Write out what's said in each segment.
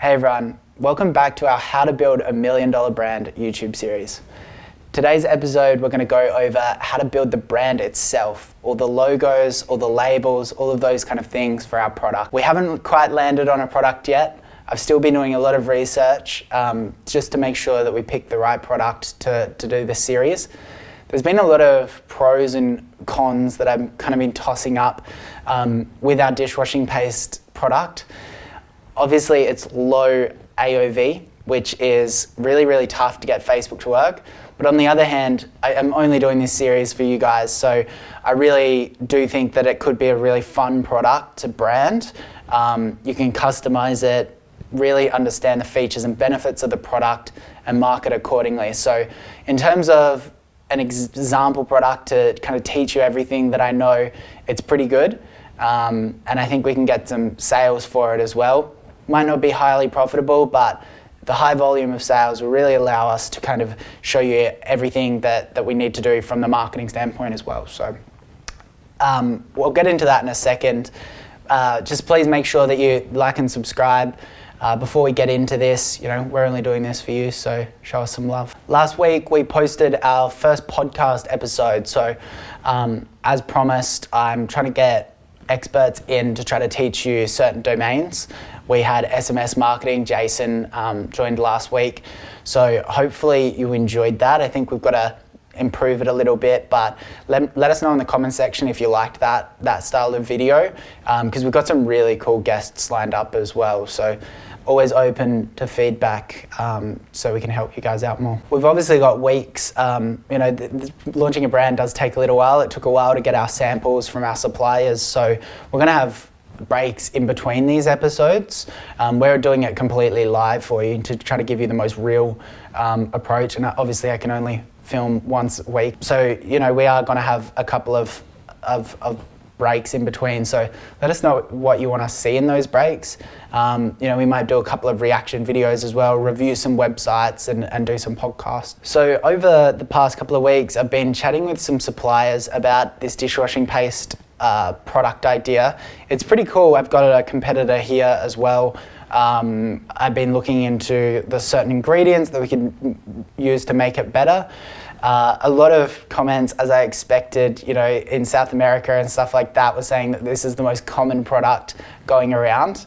Hey everyone, welcome back to our How to Build a $1 Million Brand YouTube series. Today's episode, we're going to go over how to build the brand itself, all the logos, all the labels, all of those kind of things for our product. We haven't quite landed on a product yet. I've still been doing a lot of research just to make sure that we pick the right product to do this series. There's been a lot of pros and cons that I've kind of been tossing up with our dishwashing paste product. Obviously, it's low AOV, which is really, really tough to get Facebook to work. But on the other hand, I am only doing this series for you guys, so I really do think that it could be a really fun product to brand. You can customize it, really understand the features and benefits of the product, and market accordingly. So in terms of an example product to kind of teach you everything that I know, it's pretty good. And I think we can get some sales for it as well. Might not be highly profitable, but the high volume of sales will really allow us to kind of show you everything that we need to do from the marketing standpoint as well. So we'll get into that in a second. Just please make sure that you like and subscribe. Before we get into this, we're only doing this for you, so show us some love. Last week, we posted our first podcast episode. So as promised, I'm trying to get experts in to try to teach you certain domains. We had SMS marketing. Jason joined last week. So hopefully you enjoyed that. I think we've got to improve it a little bit, but let us know in the comment section if you liked that style of video, because we've got some really cool guests lined up as well. So always open to feedback so we can help you guys out more. We've obviously got weeks. Launching a brand does take a little while. It took a while to get our samples from our suppliers. So we're going to have breaks in between these episodes. We're doing it completely live for you to try to give you the most real approach. And obviously I can only film once a week. So, we are going to have a couple of breaks in between. So let us know what you want to see in those breaks. We might do a couple of reaction videos as well, review some websites and do some podcasts. So over the past couple of weeks, I've been chatting with some suppliers about this dishwashing paste product idea. It's pretty cool. I've got a competitor here as well. I've been looking into the certain ingredients that we can use to make it better. A lot of comments, as I expected, in South America and stuff like that, were saying that this is the most common product going around.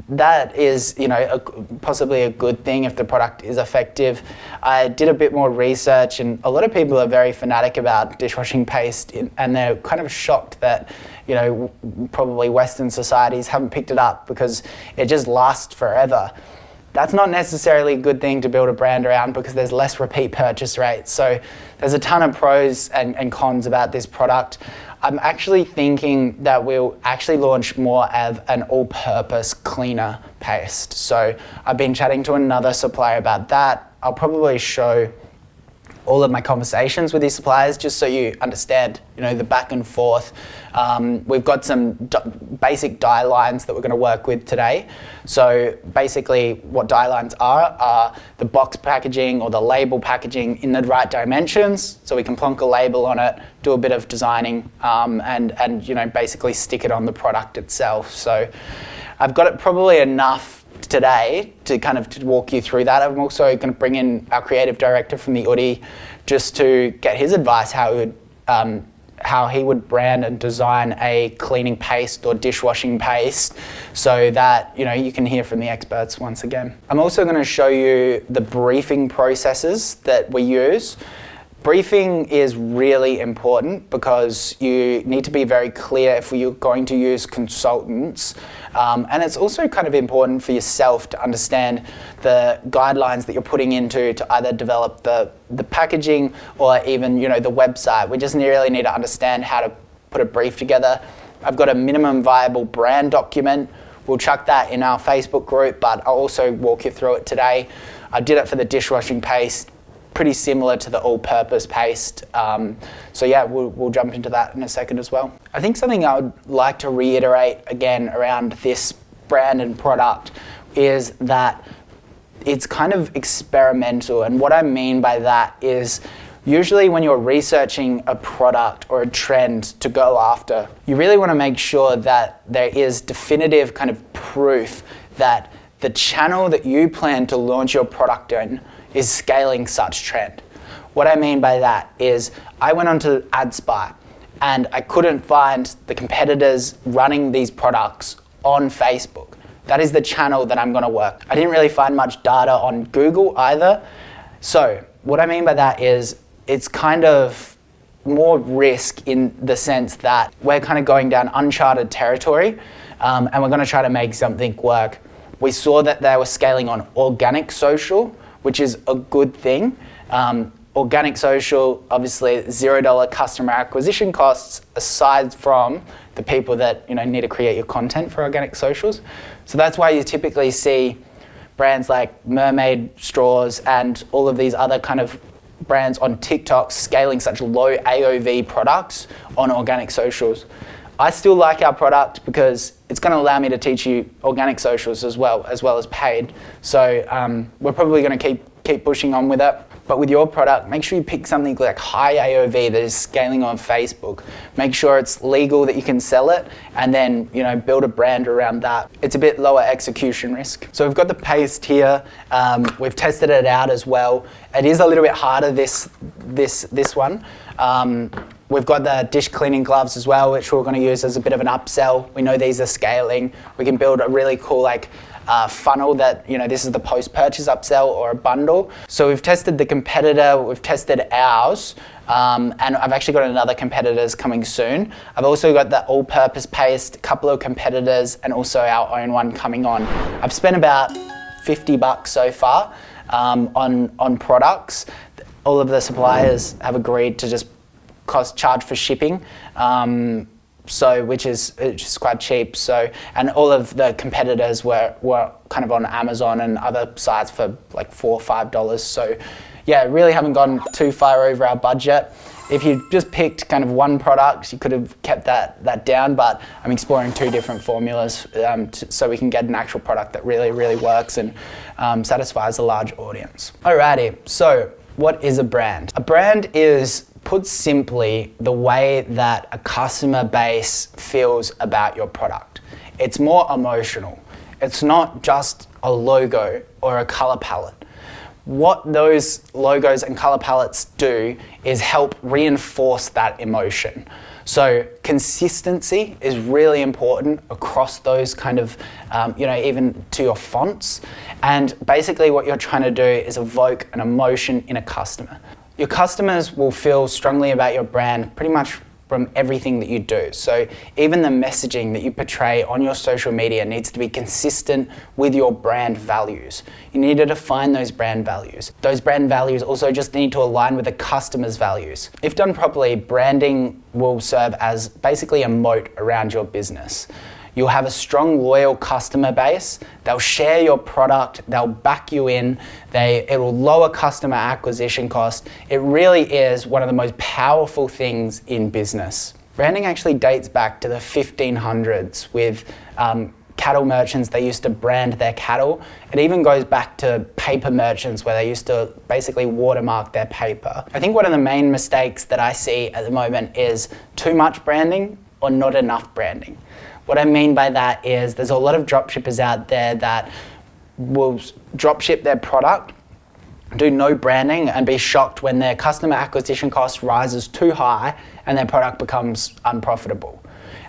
That is, possibly a good thing if the product is effective. I did a bit more research, and a lot of people are very fanatic about dishwashing paste, and they're kind of shocked that, probably Western societies haven't picked it up because it just lasts forever. That's not necessarily a good thing to build a brand around because there's less repeat purchase rates. So there's a ton of pros and cons about this product. I'm actually thinking that we'll actually launch more of an all-purpose cleaner paste. So I've been chatting to another supplier about that. I'll probably show all of my conversations with these suppliers just so you understand, the back and forth. We've got some basic dye lines that we're going to work with today. So basically what dye lines are the box packaging or the label packaging in the right dimensions, so we can plonk a label on it, do a bit of designing, and basically stick it on the product itself. So I've got it probably enough today to kind of to walk you through that. I'm also going to bring in our creative director from the Oodie just to get his advice how he would brand and design a cleaning paste or dishwashing paste so that you can hear from the experts once again. I'm also going to show you the briefing processes that we use. Briefing is really important because you need to be very clear if you're going to use consultants. And it's also kind of important for yourself to understand the guidelines that you're putting into to either develop the packaging or even, the website. We just really need to understand how to put a brief together. I've got a minimum viable brand document. We'll chuck that in our Facebook group, but I'll also walk you through it today. I did it for the dishwashing paste. Pretty similar to the all-purpose paste. So yeah, we'll jump into that in a second as well. I think something I would like to reiterate again around this brand and product is that it's kind of experimental. And what I mean by that is usually when you're researching a product or a trend to go after, you really want to make sure that there is definitive kind of proof that the channel that you plan to launch your product in is scaling such trend. What I mean by that is I went onto AdSpy and I couldn't find the competitors running these products on Facebook. That is the channel that I'm gonna work. I didn't really find much data on Google either. So what I mean by that is it's kind of more risk in the sense that we're kind of going down uncharted territory and we're gonna try to make something work. We saw that they were scaling on organic social, which is a good thing. Organic social, obviously $0 customer acquisition costs aside from the people that need to create your content for organic socials. So that's why you typically see brands like Mermaid Straws and all of these other kind of brands on TikTok scaling such low AOV products on organic socials. I still like our product because it's going to allow me to teach you organic socials as well as paid. So we're probably going to keep pushing on with it. But with your product, make sure you pick something like high AOV that is scaling on Facebook. Make sure it's legal that you can sell it, and then build a brand around that. It's a bit lower execution risk. So we've got the paste here. We've tested it out as well. It is a little bit harder this one. We've got the dish cleaning gloves as well, which we're going to use as a bit of an upsell. We know these are scaling. We can build a really cool funnel that, this is the post-purchase upsell or a bundle. So we've tested the competitor, we've tested ours, and I've actually got another competitors coming soon. I've also got the all-purpose paste, a couple of competitors, and also our own one coming on. I've spent about $50 so far on products. All of the suppliers have agreed to just charge for shipping. Which is quite cheap. And all of the competitors were kind of on Amazon and other sites for like $4 or $5. So yeah, really haven't gone too far over our budget. If you just picked kind of one product, you could have kept that down, but I'm exploring two different formulas so we can get an actual product that really, really works and satisfies a large audience. Alrighty, so what is a brand? A brand is, put simply, the way that a customer base feels about your product. It's more emotional. It's not just a logo or a color palette. What those logos and color palettes do is help reinforce that emotion. So consistency is really important across those kind of, even to your fonts. And basically what you're trying to do is evoke an emotion in a customer. Your customers will feel strongly about your brand pretty much from everything that you do. So even the messaging that you portray on your social media needs to be consistent with your brand values. You need to define those brand values. Those brand values also just need to align with the customer's values. If done properly, branding will serve as basically a moat around your business. You'll have a strong, loyal customer base. They'll share your product. They'll back you in. It will lower customer acquisition cost. It really is one of the most powerful things in business. Branding actually dates back to the 1500s with cattle merchants. They used to brand their cattle. It even goes back to paper merchants where they used to basically watermark their paper. I think one of the main mistakes that I see at the moment is too much branding or not enough branding. What I mean by that is there's a lot of dropshippers out there that will dropship their product, do no branding, and be shocked when their customer acquisition cost rises too high and their product becomes unprofitable.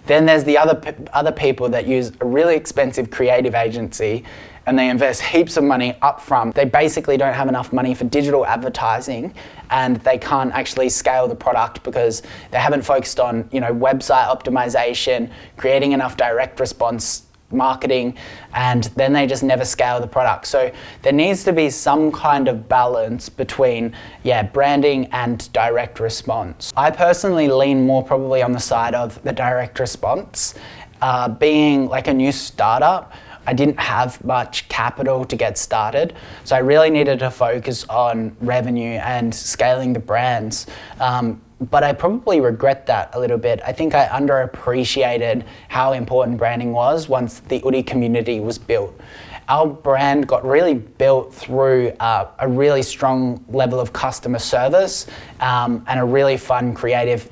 Then there's the other people that use a really expensive creative agency and they invest heaps of money up front. They basically don't have enough money for digital advertising and they can't actually scale the product because they haven't focused on, website optimization, creating enough direct response marketing, and then they just never scale the product. So there needs to be some kind of balance between branding and direct response. I personally lean more probably on the side of the direct response. Being like a new startup, I didn't have much capital to get started, so I really needed to focus on revenue and scaling the brands. But I probably regret that a little bit. I think I underappreciated how important branding was once the Oodie community was built. Our brand got really built through a really strong level of customer service and a really fun, creative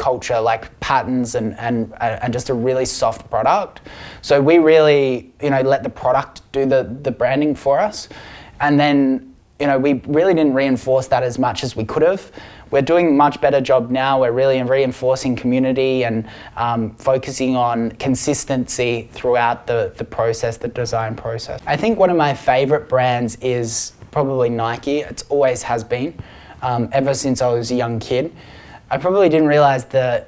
culture, like patterns and just a really soft product. So we really, let the product do the branding for us. And then, we really didn't reinforce that as much as we could have. We're doing a much better job now. We're really reinforcing community and focusing on consistency throughout the process, the design process. I think one of my favorite brands is probably Nike. It always has been, ever since I was a young kid. I probably didn't realize the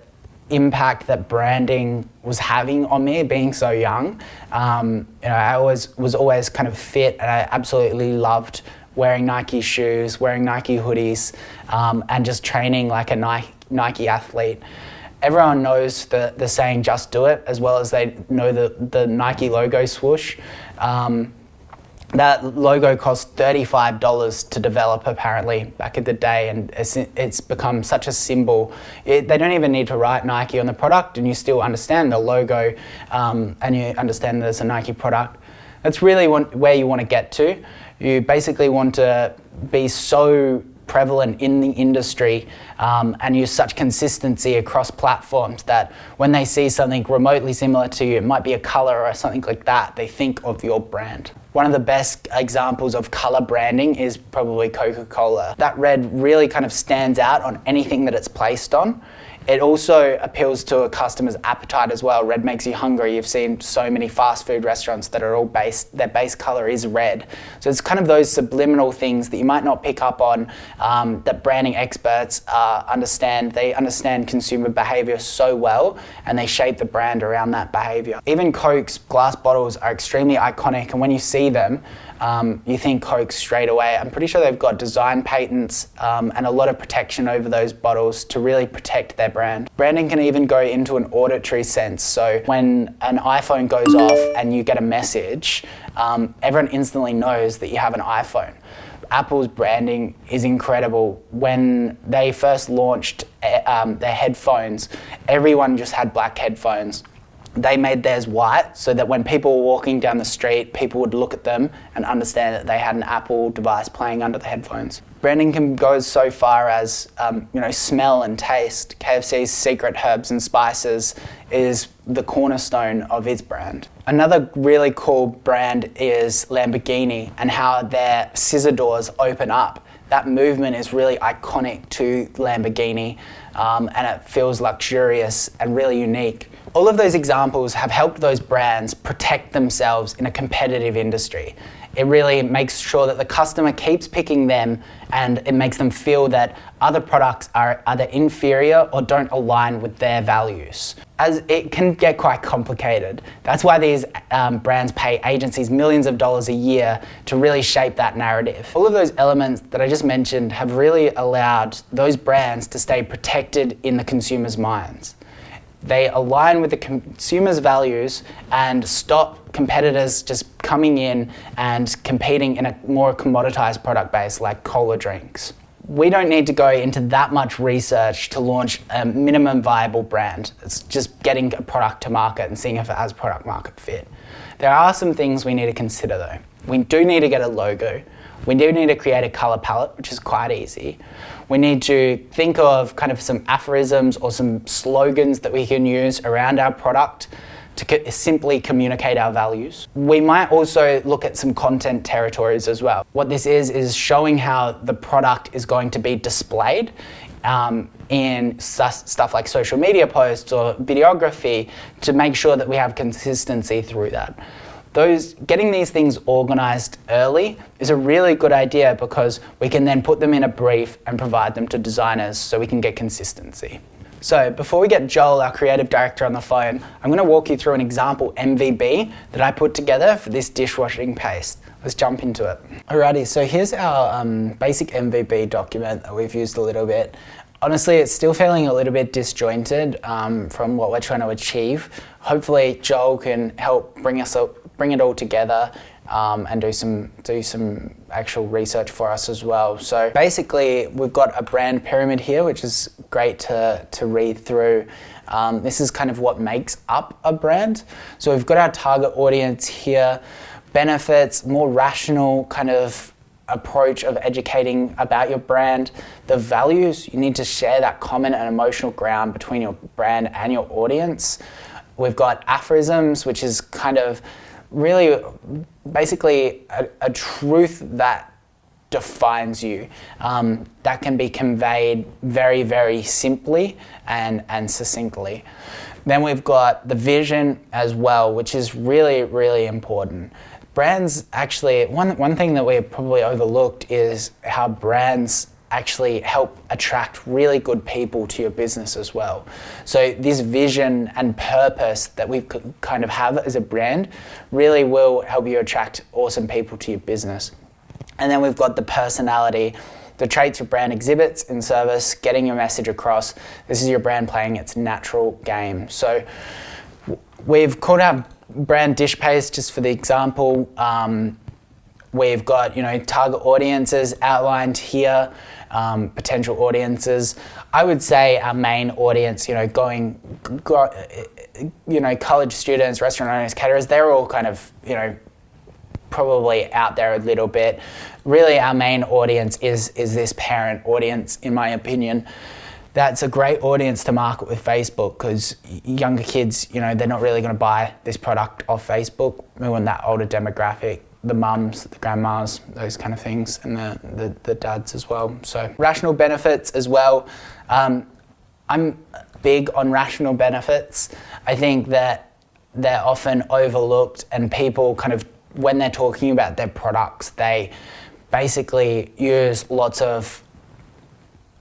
impact that branding was having on me being so young. I was always kind of fit, and I absolutely loved wearing Nike shoes, wearing Nike hoodies, and just training like a Nike athlete. Everyone knows the saying, just do it, as well as they know the Nike logo swoosh. That logo cost $35 to develop, apparently, back in the day, and it's become such a symbol. They don't even need to write Nike on the product, and you still understand the logo, and you understand there's a Nike product. That's really where you want to get to. You basically want to be so prevalent in the industry and use such consistency across platforms that when they see something remotely similar to you, it might be a color or something like that, they think of your brand. One of the best examples of color branding is probably Coca-Cola. That red really kind of stands out on anything that it's placed on. It also appeals to a customer's appetite as well. Red makes you hungry. You've seen so many fast food restaurants that are all their base color is red. So it's kind of those subliminal things that you might not pick up on, that branding experts understand. They understand consumer behavior so well, and they shape the brand around that behavior. Even Coke's glass bottles are extremely iconic, and when you see them, you think Coke straight away. I'm pretty sure they've got design patents and a lot of protection over those bottles to really protect their brand. Branding can even go into an auditory sense. So when an iPhone goes off and you get a message, everyone instantly knows that you have an iPhone. Apple's branding is incredible. When they first launched their headphones, everyone just had black headphones. They made theirs white so that when people were walking down the street, people would look at them and understand that they had an Apple device playing under the headphones. Branding can go so far as, smell and taste. KFC's secret herbs and spices is the cornerstone of its brand. Another really cool brand is Lamborghini and how their scissor doors open up. That movement is really iconic to Lamborghini, and it feels luxurious and really unique. All of those examples have helped those brands protect themselves in a competitive industry. It really makes sure that the customer keeps picking them, and it makes them feel that other products are either inferior or don't align with their values. As it can get quite complicated. That's why these brands pay agencies millions of dollars a year to really shape that narrative. All of those elements that I just mentioned have really allowed those brands to stay protected in the consumer's minds. They align with the consumer's values and stop competitors just coming in and competing in a more commoditized product base like cola drinks. We don't need to go into that much research to launch a minimum viable brand. It's just getting a product to market and seeing if it has product market fit. There are some things we need to consider though. We do need to get a logo. We do need to create a color palette, which is quite easy. We need to think of kind of some aphorisms or some slogans that we can use around our product to simply communicate our values. We might also look at some content territories as well. What this is showing how the product is going to be displayed in stuff like social media posts or videography to make sure that we have consistency through that. Getting these things organized early is a really good idea because we can then put them in a brief and provide them to designers so we can get consistency. So before we get Joel, our creative director, on the phone, I'm going to walk you through an example MVB that I put together for this dishwashing paste. Let's jump into it. Alrighty, so here's our basic MVB document that we've used a little bit. Honestly, it's still feeling a little bit disjointed from what we're trying to achieve. Hopefully Joel can help bring it all together and do some actual research for us as well. So basically, we've got a brand pyramid here, which is great to read through. This is kind of what makes up a brand. So we've got our target audience here, benefits, more rational kind of approach of educating about your brand. The values, you need to share that common and emotional ground between your brand and your audience. We've got aphorisms, which is kind of really basically a truth that defines you, that can be conveyed very, very simply and succinctly. Then we've got the vision as well, which is really, really important. Brands actually, one thing that we probably overlooked is how brands actually help attract really good people to your business as well. So this vision and purpose that we kind of have as a brand really will help you attract awesome people to your business. And then we've got the personality, the traits your brand exhibits in service, getting your message across. This is your brand playing its natural game. So we've called out brand dish paste just for the example. We've got, target audiences outlined here, potential audiences. I would say our main audience, college students, restaurant owners, caterers, they're all kind of, probably out there a little bit. Really, our main audience is this parent audience, in my opinion. That's a great audience to market with Facebook because younger kids, they're not really going to buy this product off Facebook. We want that older demographic, the mums, the grandmas, those kind of things, and the dads as well. So rational benefits as well. I'm big on rational benefits. I think that they're often overlooked, and people kind of, when they're talking about their products, they basically use lots of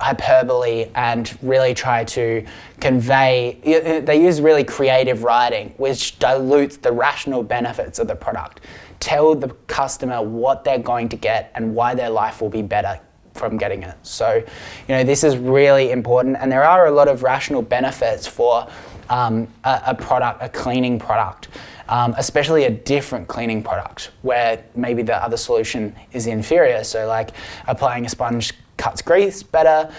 hyperbole and really try to convey, they use really creative writing, which dilutes the rational benefits of the product. Tell the customer what they're going to get and why their life will be better from getting it. So, this is really important, and there are a lot of rational benefits for a product, a cleaning product. Especially a different cleaning product where maybe the other solution is inferior. So like applying a sponge cuts grease better,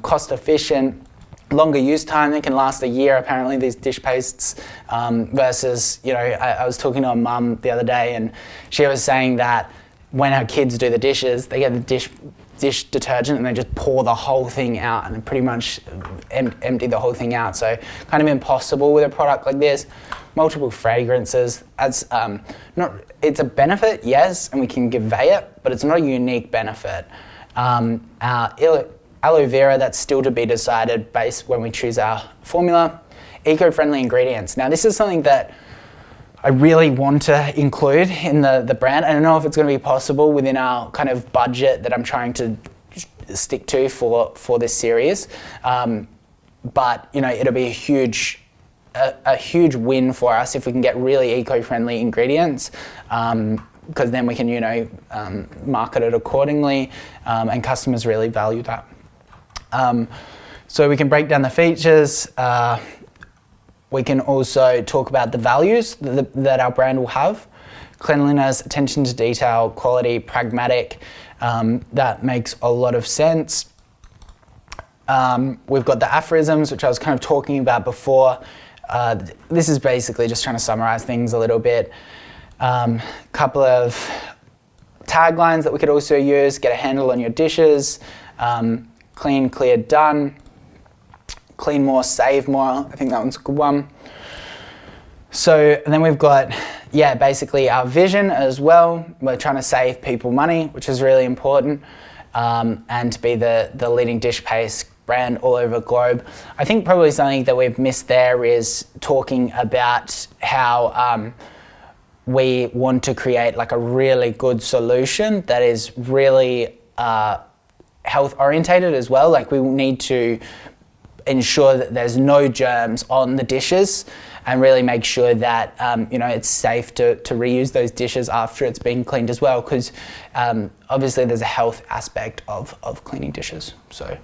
cost efficient, longer use time. They can last a year apparently, these dish pastes, versus, I was talking to a mum the other day and she was saying that when her kids do the dishes, they get the dish detergent and they just pour the whole thing out and pretty much empty the whole thing out. So kind of impossible with a product like this. Multiple fragrances, it's a benefit, yes, and we can convey it, but it's not a unique benefit. Aloe vera, that's still to be decided based when we choose our formula. Eco-friendly ingredients. Now this is something that I really want to include in the brand. I don't know if it's going to be possible within our kind of budget that I'm trying to stick to for this series, but it'll be a huge win for us if we can get really eco-friendly ingredients, because then we can market it accordingly, and customers really value that. So we can break down the features. We can also talk about the values that our brand will have. Cleanliness, attention to detail, quality, pragmatic. That makes a lot of sense. We've got the aphorisms, which I was kind of talking about before. This is basically just trying to summarize things a little bit. Couple of taglines that we could also use: get a handle on your dishes, clean, clear, done, clean more, save more. I think that one's a good one. So, and then we've got, basically our vision as well. We're trying to save people money, which is really important, and to be the leading dish paste brand all over the globe. I think probably something that we've missed there is talking about how we want to create like a really good solution that is really health orientated as well. Like we need to ensure that there's no germs on the dishes and really make sure that it's safe to reuse those dishes after it's been cleaned as well, because obviously there's a health aspect of cleaning dishes. So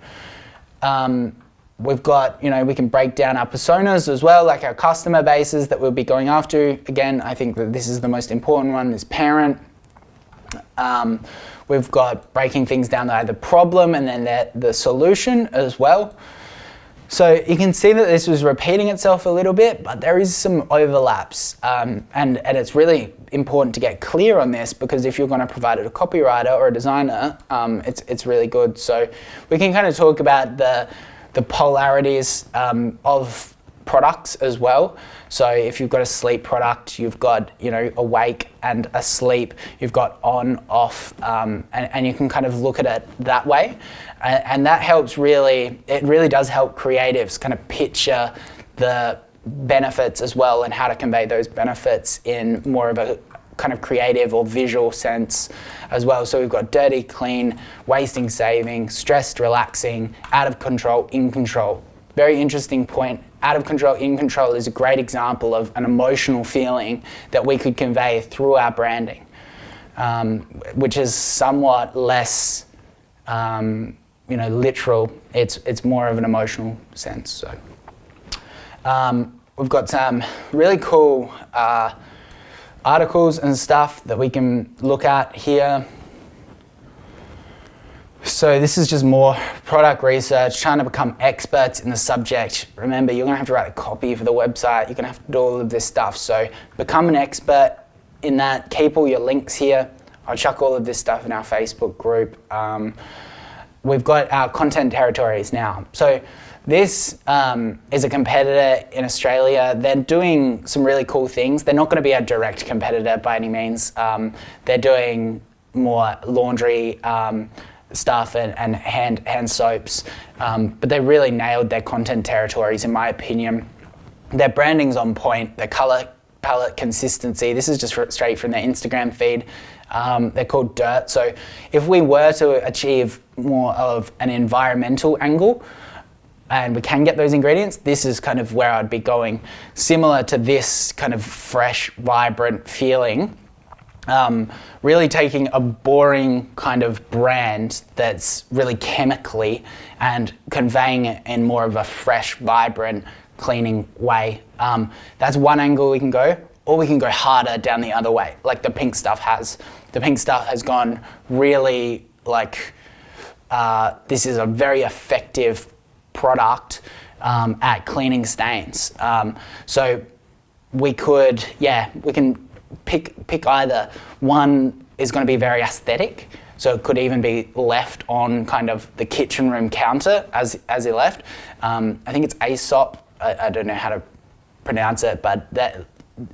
we've got, we can break down our personas as well, like our customer bases that we'll be going after. Again, I think that this is the most important one, is parent. We've got breaking things down to the problem and then the solution as well. So you can see that this was repeating itself a little bit, but there is some overlaps, and it's really important to get clear on this, because if you're going to provide it a copywriter or a designer, it's really good. So we can kind of talk about the polarities of products as well. So if you've got a sleep product, you've got, you know, awake and asleep, you've got on, off, and you can kind of look at it that way. And that helps it really does help creatives kind of picture the benefits as well, and how to convey those benefits in more of a kind of creative or visual sense as well. So we've got dirty, clean, wasting, saving, stressed, relaxing, out of control, in control. Very interesting point. Out of control, in control is a great example of an emotional feeling that we could convey through our branding, which is somewhat less literal. It's more of an emotional sense. So we've got some really cool articles and stuff that we can look at here. So this is just more product research, trying to become experts in the subject. Remember, you're going to have to write a copy for the website. You're going to have to do all of this stuff. So become an expert in that. Keep all your links here. I'll chuck all of this stuff in our Facebook group. We've got our content territories now. So this is a competitor in Australia. They're doing some really cool things. They're not going to be a direct competitor by any means. They're doing more laundry stuff and hand soaps, but they really nailed their content territories, in my opinion. Their branding's on point, their color palette consistency. This is just straight from their Instagram feed. They're called Dirt. So if we were to achieve more of an environmental angle, and we can get those ingredients, this is kind of where I'd be going. Similar to this kind of fresh, vibrant feeling. Really taking a boring kind of brand that's really chemically and conveying it in more of a fresh, vibrant, cleaning way. That's one angle we can go, or we can go harder down the other way, like the pink stuff has. The pink stuff has gone really like, this is a very effective product at cleaning stains. So we can pick either. One is going to be very aesthetic, so it could even be left on kind of the kitchen room counter as he left. I think it's Aesop. I don't know how to pronounce it, but that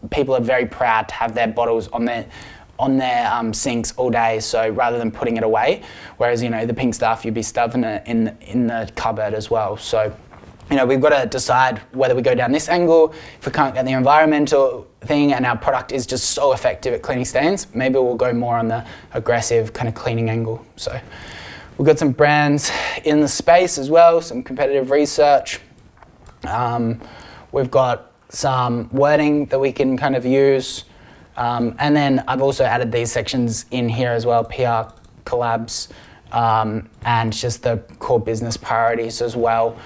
people are very proud to have their bottles on their sinks all day. So rather than putting it away, whereas the pink stuff, you'd be stuffing it in the cupboard as well. So we've got to decide whether we go down this angle. If we can't get the environmental thing and our product is just so effective at cleaning stains, maybe we'll go more on the aggressive kind of cleaning angle. So we've got some brands in the space as well, some competitive research. We've got some wording that we can kind of use. And then I've also added these sections in here as well, PR collabs, and just the core business priorities as well.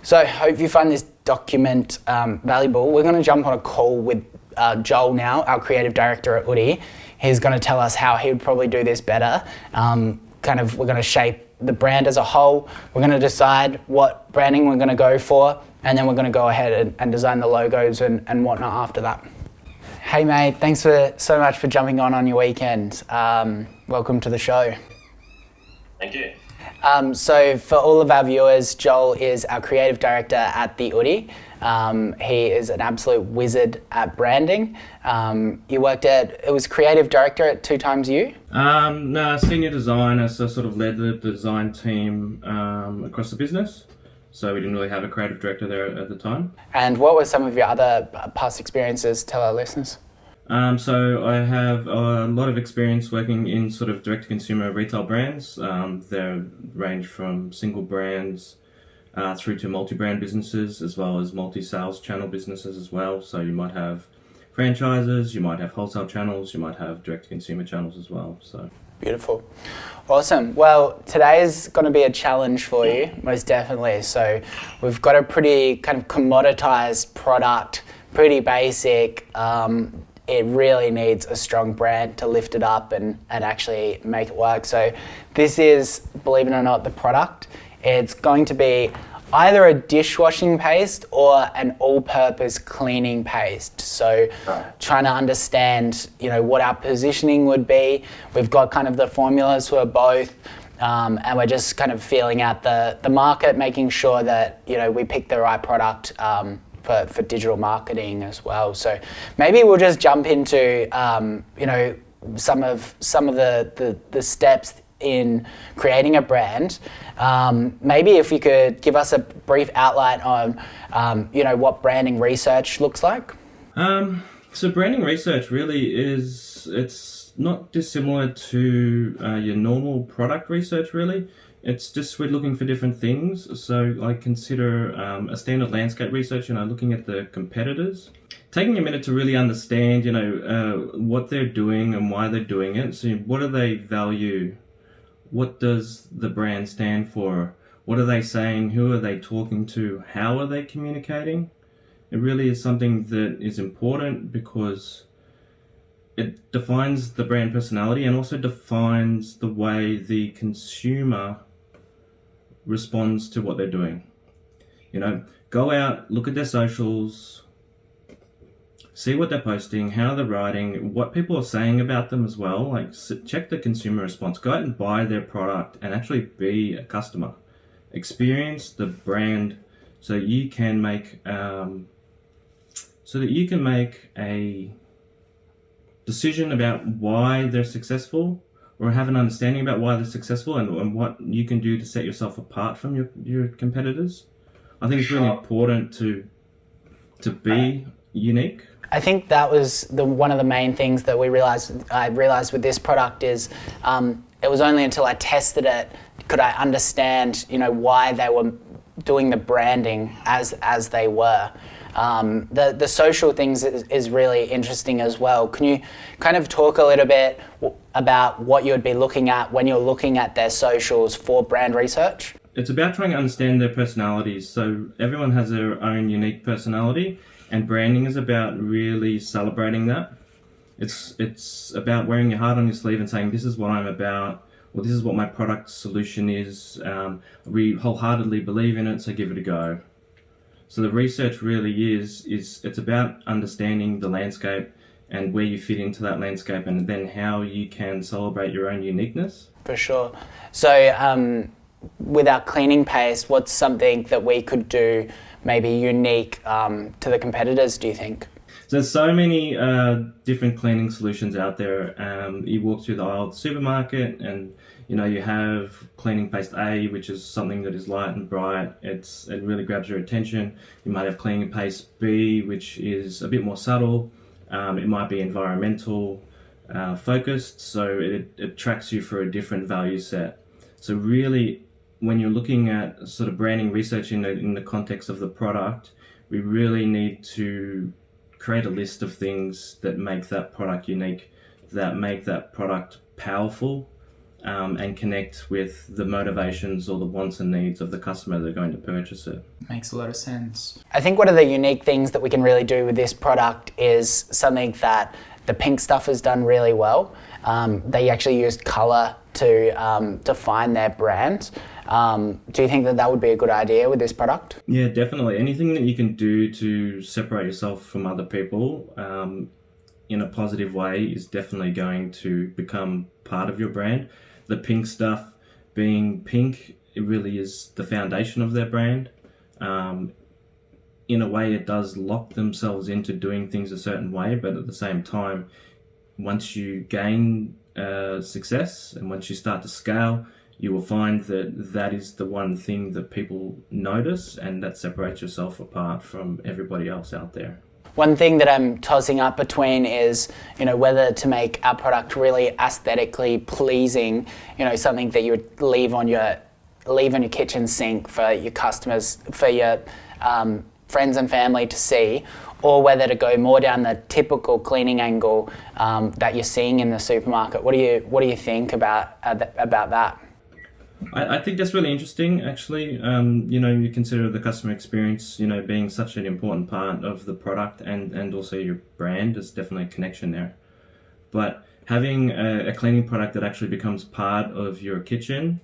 So I hope you find this document valuable. We're going to jump on a call with Joel now, our creative director at Oodie. He's going to tell us how he would probably do this better. We're going to shape the brand as a whole. We're going to decide what branding we're going to go for, and then we're going to go ahead and design the logos and whatnot after that. Hey mate, thanks so much for jumping on your weekend. Welcome to the show. Thank you. So for all of our viewers, Joel is our creative director at the Oodie. He is an absolute wizard at branding. You worked it was creative director at 2XU? No, senior designer, so sort of led the design team across the business. So we didn't really have a creative director there at the time. And what were some of your other past experiences? Tell our listeners. So I have a lot of experience working in sort of direct-to-consumer retail brands. They range from single brands through to multi-brand businesses, as well as multi-sales channel businesses as well. So you might have franchises, you might have wholesale channels, you might have direct-to-consumer channels as well. So beautiful. Awesome. Well, today is going to be a challenge for you, most definitely. So we've got a pretty kind of commoditized product, pretty basic. It really needs a strong brand to lift it up and actually make it work. So this is, believe it or not, the product. It's going to be either a dishwashing paste or an all-purpose cleaning paste. So trying to understand, what our positioning would be. We've got kind of the formulas for both. And we're just kind of feeling out the market, making sure that, we pick the right product for digital marketing as well. So maybe we'll just jump into, some of the steps in creating a brand. Maybe if you could give us a brief outline on, what branding research looks like. So branding research really it's not dissimilar to your normal product research, really. It's just we're looking for different things. So I consider a standard landscape research, looking at the competitors, taking a minute to really understand, what they're doing and why they're doing it. So what do they value? What does the brand stand for? What are they saying? Who are they talking to? How are they communicating? It really is something that is important because it defines the brand personality and also defines the way the consumer responds to what they're doing. Go out, look at their socials, see what they're posting, how they're writing, what people are saying about them as well. Like, check the consumer response. Go out and buy their product and actually be a customer. Experience the brand so you can make a decision about why they're successful, or have an understanding about why they're successful and what you can do to set yourself apart from your competitors. I think it's really important to be unique. I think that was one of the main things that I realized with this product is it was only until I tested it could I understand, why they were doing the branding as they were. The social things is really interesting as well. Can you kind of talk a little bit about what you would be looking at when you're looking at their socials for brand research? It's about trying to understand their personalities. So everyone has their own unique personality, and branding is about really celebrating that. It's about wearing your heart on your sleeve and saying, this is what I'm about, or this is what my product solution is. We wholeheartedly believe in it, so give it a go. So the research really is it's about understanding the landscape and where you fit into that landscape, and then how you can celebrate your own uniqueness. For sure. So with our cleaning paste, what's something that we could do maybe unique to the competitors, do you think? So there's so many different cleaning solutions out there. You walk through the aisle of the supermarket and you have cleaning paste A, which is something that is light and bright. It really grabs your attention. You might have cleaning paste B, which is a bit more subtle. It might be environmental focused, so it attracts you for a different value set. So really, when you're looking at sort of branding research in the context of the product, we really need to create a list of things that make that product unique, that make that product powerful, and connect with the motivations or the wants and needs of the customer that are going to purchase it. Makes a lot of sense. I think one of the unique things that we can really do with this product is something that the Pink Stuff has done really well. They actually used colour to define their brand. Do you think that would be a good idea with this product? Yeah, definitely. Anything that you can do to separate yourself from other people in a positive way is definitely going to become part of your brand. The Pink Stuff being pink, it really is the foundation of their brand. In a way, it does lock themselves into doing things a certain way, but at the same time, once you gain success and once you start to scale, you will find that is the one thing that people notice, and that separates yourself apart from everybody else out there. One thing that I'm tossing up between is, whether to make our product really aesthetically pleasing, something that you would leave on your kitchen sink for your customers, for your friends and family to see, or whether to go more down the typical cleaning angle that you're seeing in the supermarket. What do you think about that? I think that's really interesting, actually. You consider the customer experience, being such an important part of the product and also your brand. There's definitely a connection there. But having a cleaning product that actually becomes part of your kitchen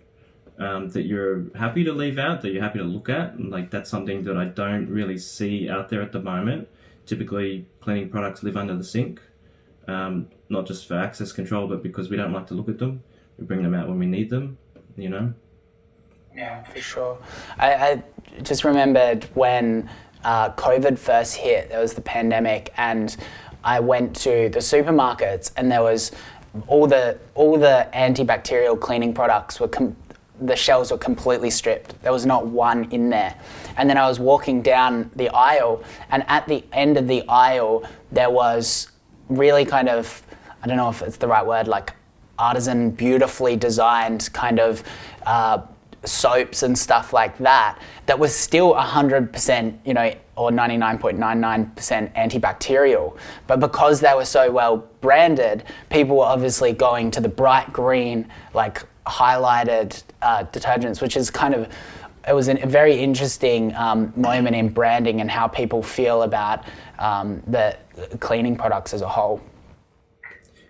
that you're happy to leave out, that you're happy to look at. And like that's something that I don't really see out there at the moment. Typically, cleaning products live under the sink, not just for access control, but because we don't like to look at them. We bring them out when we need them, you know? Yeah, for sure. I just remembered when COVID first hit, there was the pandemic, and I went to the supermarkets, and there was all the antibacterial cleaning products were the shelves were completely stripped. There was not one in there. And then I was walking down the aisle, and at the end of the aisle, there was really kind of, I don't know if it's the right word, like artisan, beautifully designed kind of soaps and stuff like that was still 100%, you know, or 99.99% antibacterial. But because they were so well branded, people were obviously going to the bright green, like highlighted detergents, which is kind of, it was a very interesting moment in branding and how people feel about the cleaning products as a whole.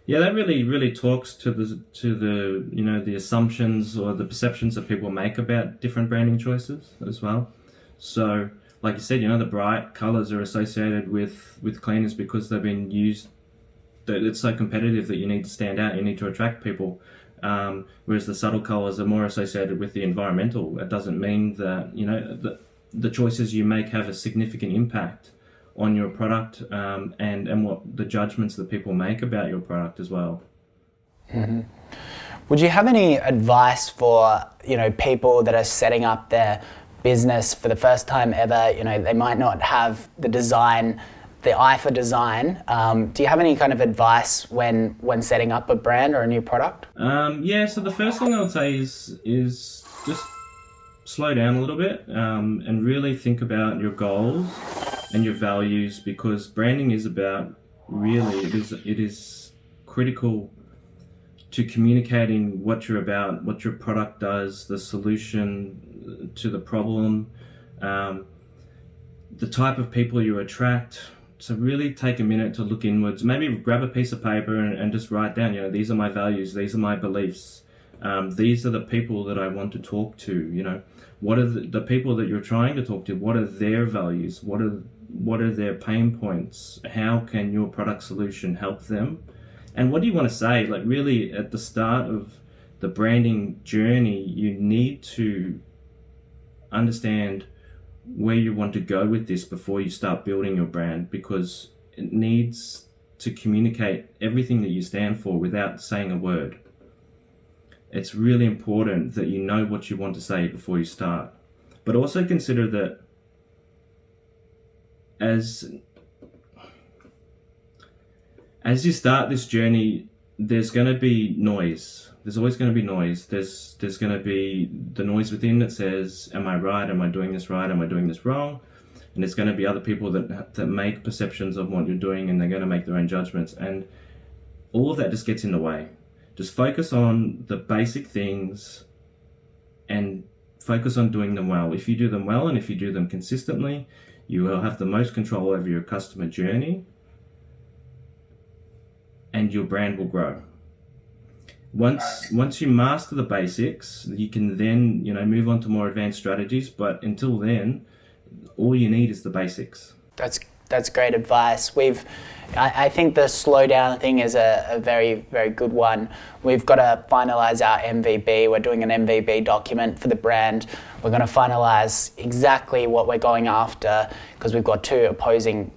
Yeah, that really talks to the you know, the assumptions or the perceptions that people make about different branding choices as well. So, like you said, you know, the bright colors are associated with cleaners because they've been used. That it's so competitive that you need to stand out. You need to attract people. Whereas the subtle colors are more associated with the environmental. It doesn't mean that, you know, the choices you make have a significant impact on your product, and what the judgments that people make about your product as well. Mm-hmm. Would you have any advice for, you know, people that are setting up their business for the first time ever? You know, they might not have the eye for design. Do you have any kind of advice when setting up a brand or a new product? Yeah, so the first thing I would say is just slow down a little bit, and really think about your goals and your values, because branding is about, really, it is critical to communicating what you're about, what your product does, the solution to the problem, the type of people you attract. So really take a minute to look inwards. Maybe grab a piece of paper and just write down, you know, these are my values, these are my beliefs, these are the people that I want to talk to, you know. What are the people that you're trying to talk to? What are their values? What are their pain points? How can your product solution help them? And what do you want to say? Like, really, at the start of the branding journey, you need to understand where you want to go with this before you start building your brand, because it needs to communicate everything that you stand for without saying a word. It's really important that you know what you want to say before you start. But also consider that as you start this journey, there's going to be noise. There's always going to be noise. There's going to be the noise within that says, am I right? Am I doing this right? Am I doing this wrong? And there's going to be other people that make perceptions of what you're doing, and they're going to make their own judgments. And all of that just gets in the way. Just focus on the basic things and focus on doing them well. If you do them well and if you do them consistently, you will have the most control over your customer journey, and your brand will grow. Once you master the basics, you can then, you know, move on to more advanced strategies. But until then, all you need is the basics. That's great advice. I think the slow down thing is a very, very good one. We've got to finalize our MVP. We're doing an MVP document for the brand. We're going to finalize exactly what we're going after, because we've got two opposing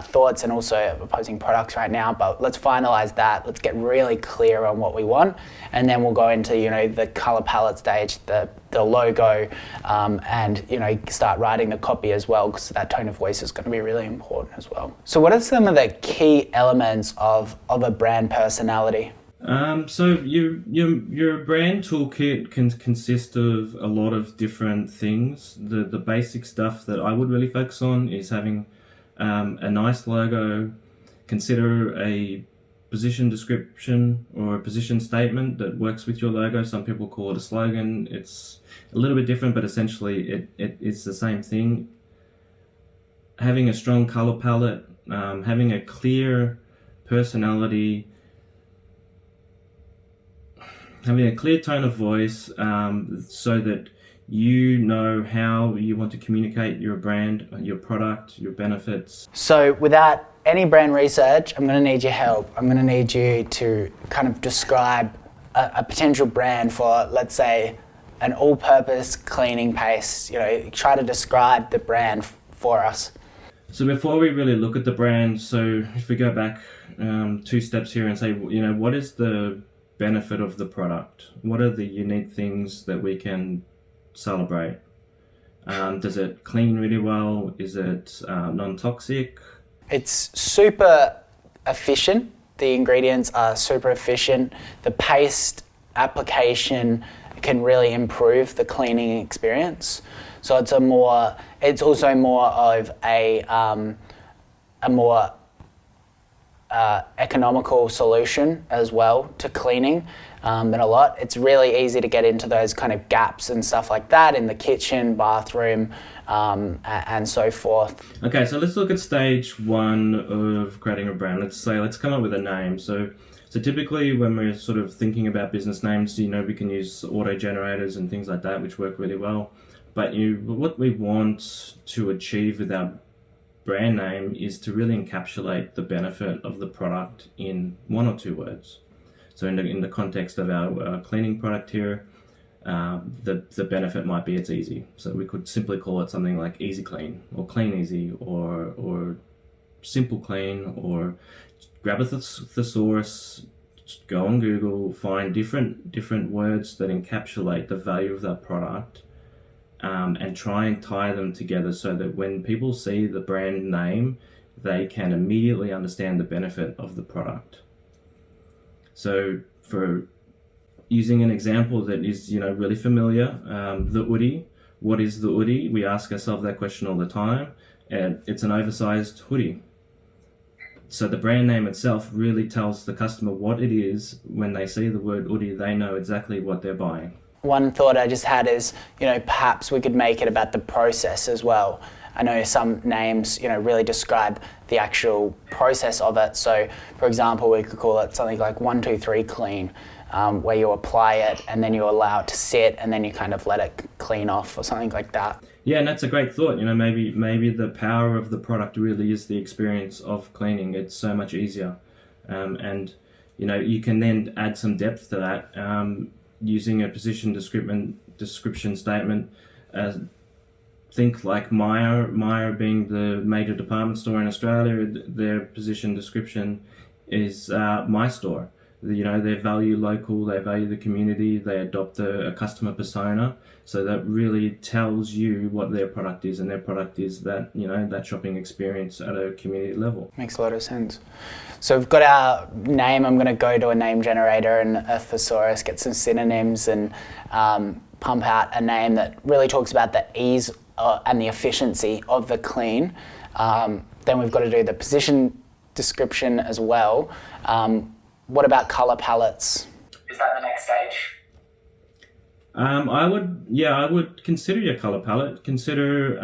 thoughts and also opposing products right now. But let's finalize that. Let's get really clear on what we want, and then we'll go into, you know, the color palette stage, the logo, and, you know, start writing the copy as well, because that tone of voice is going to be really important as well. So what are some of the key elements of a brand personality? So your brand toolkit can consist of a lot of different things. The basic stuff that I would really focus on is having a nice logo. Consider a position description or a position statement that works with your logo. Some people call it a slogan. It's a little bit different, but essentially it is the same thing. Having a strong color palette, having a clear personality, having a clear tone of voice, so that you know how you want to communicate your brand, your product, your benefits. So without any brand research, I'm going to need your help. I'm going to need you to kind of describe a potential brand for, let's say, an all-purpose cleaning paste. You know, try to describe the brand for us. So before we really look at the brand, so if we go back 2 steps here and say, you know, what is the benefit of the product? What are the unique things that we can celebrate? Does it clean really well? Is it non-toxic? It's super efficient. The ingredients are super efficient. The paste application can really improve the cleaning experience. So it's also more of a more economical solution as well to cleaning than a lot. It's really easy to get into those kind of gaps and stuff like that in the kitchen, bathroom, and so forth. Okay, so let's look at stage 1 of creating a brand. Let's come up with a name. So typically when we're sort of thinking about business names, you know, we can use auto generators and things like that, which work really well. But what we want to achieve with our brand name is to really encapsulate the benefit of the product in 1 or 2 words. So in the context of our cleaning product here, the benefit might be it's easy. So we could simply call it something like Easy Clean, or Clean Easy, or Simple Clean, or grab a thesaurus, go on Google, find different words that encapsulate the value of that product, and try and tie them together so that when people see the brand name, they can immediately understand the benefit of the product. So for using an example that is, you know, really familiar, the Oodie. What is the Oodie? We ask ourselves that question all the time, and it's an oversized hoodie. So the brand name itself really tells the customer what it is. When they see the word Oodie, they know exactly what they're buying. One thought I just had is, you know, perhaps we could make it about the process as well. I know some names, you know, really describe the actual process of it. So, for example, we could call it something like 1, 2, 3 clean, where you apply it and then you allow it to sit and then you kind of let it clean off or something like that. Yeah, and that's a great thought. You know, maybe the power of the product really is the experience of cleaning. It's so much easier, and you know, you can then add some depth to that using a position description statement. Think like Myer being the major department store in Australia. Their position description is my store. You know, they value local, they value the community, they adopt a customer persona. So that really tells you what their product is, and their product is that, you know, that shopping experience at a community level. Makes a lot of sense. So we've got our name. I'm going to go to a name generator and a thesaurus, get some synonyms, and pump out a name that really talks about the ease and the efficiency of the clean. Then we've got to do the position description as well. What about color palettes? Is that the next stage? I would consider your color palette. Consider,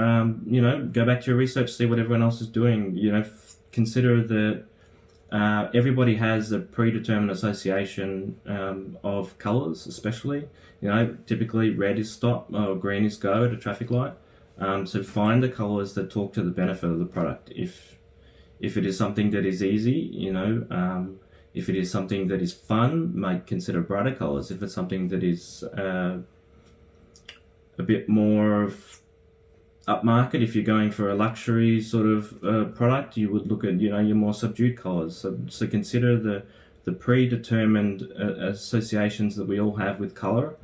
you know, go back to your research, see what everyone else is doing. You know, consider that everybody has a predetermined association of colors, especially. You know, typically red is stop or green is go at a traffic light. So find the colors that talk to the benefit of the product. If it is something that is easy, you know, if it is something that is fun, might consider brighter colors. If it's something that is a bit more upmarket, if you're going for a luxury sort of product, you would look at, you know, your more subdued colors. So consider the predetermined associations that we all have with color,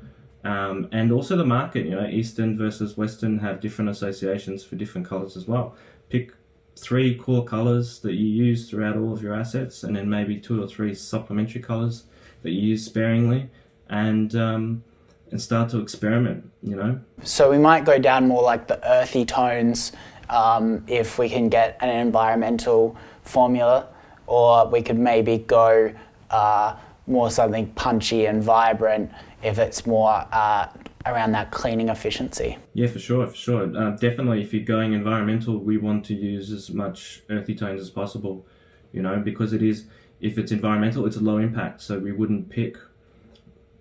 and also the market. You know, Eastern versus Western have different associations for different colors as well. Pick 3 core colors that you use throughout all of your assets, and then maybe 2 or 3 supplementary colors that you use sparingly, and start to experiment, you know. So we might go down more like the earthy tones if we can get an environmental formula, or we could maybe go more something punchy and vibrant if it's more around that cleaning efficiency. Yeah, for sure. Definitely, if you're going environmental, we want to use as much earthy tones as possible, you know, because if it's environmental, it's a low impact. So we wouldn't pick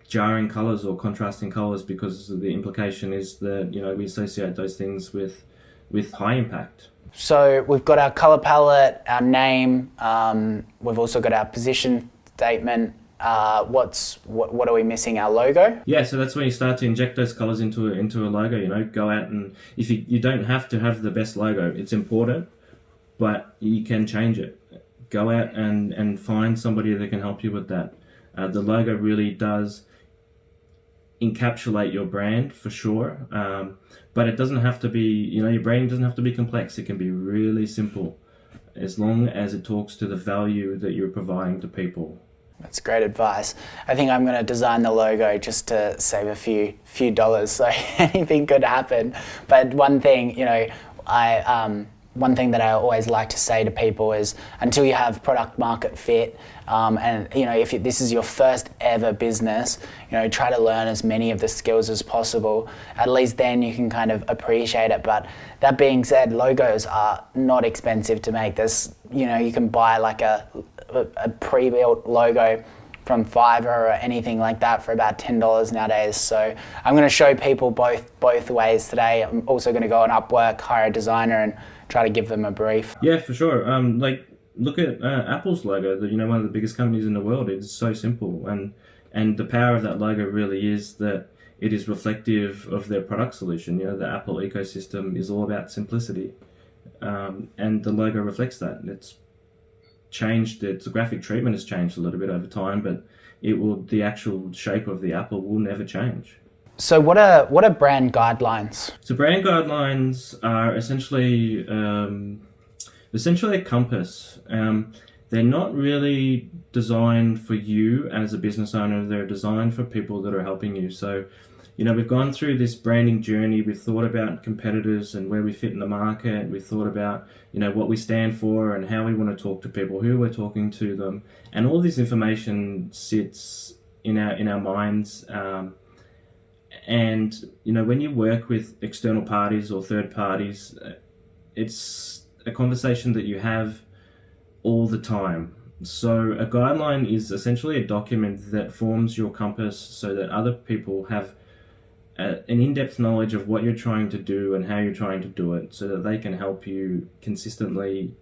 jarring colors or contrasting colors, because the implication is that, we associate those things with high impact. So we've got our color palette, our name. We've also got our position statement. What are we missing? Our logo. Yeah, so that's when you start to inject those colors into a logo. Go out, and if you don't have to have the best logo, it's important, but you can change it. Go out and find somebody that can help you with that. The logo really does encapsulate your brand for sure, but it doesn't have to be, your branding doesn't have to be complex. It can be really simple, as long as it talks to the value that you're providing to people. That's great advice. I think I'm going to design the logo just to save a few dollars, so anything could happen. But one thing, one thing that I always like to say to people is, until you have product market fit, and if this is your first ever business, try to learn as many of the skills as possible. At least then you can kind of appreciate it. But that being said, logos are not expensive to make. You can buy like a pre-built logo from Fiverr or anything like that for about $10 nowadays. So I'm going to show people both ways today. I'm also going to go on Upwork, hire a designer, and try to give them a brief. Yeah, for sure. Look at Apple's logo. One of the biggest companies in the world. It's so simple, and the power of that logo really is that it is reflective of their product solution. The Apple ecosystem is all about simplicity, and the logo reflects that. It's changed. The graphic treatment has changed a little bit over time, but the actual shape of the apple will never change. So what are brand guidelines? So brand guidelines are essentially a compass. They're not really designed for you as a business owner. They're designed for people that are helping you. So, we've gone through this branding journey. We've thought about competitors and where we fit in the market. We've thought about, what we stand for and how we want to talk to people, who we're talking to them. And all this information sits in our minds. And, when you work with external parties or third parties, it's a conversation that you have all the time. So a guideline is essentially a document that forms your compass so that other people have an in-depth knowledge of what you're trying to do and how you're trying to do it, so that they can help you consistently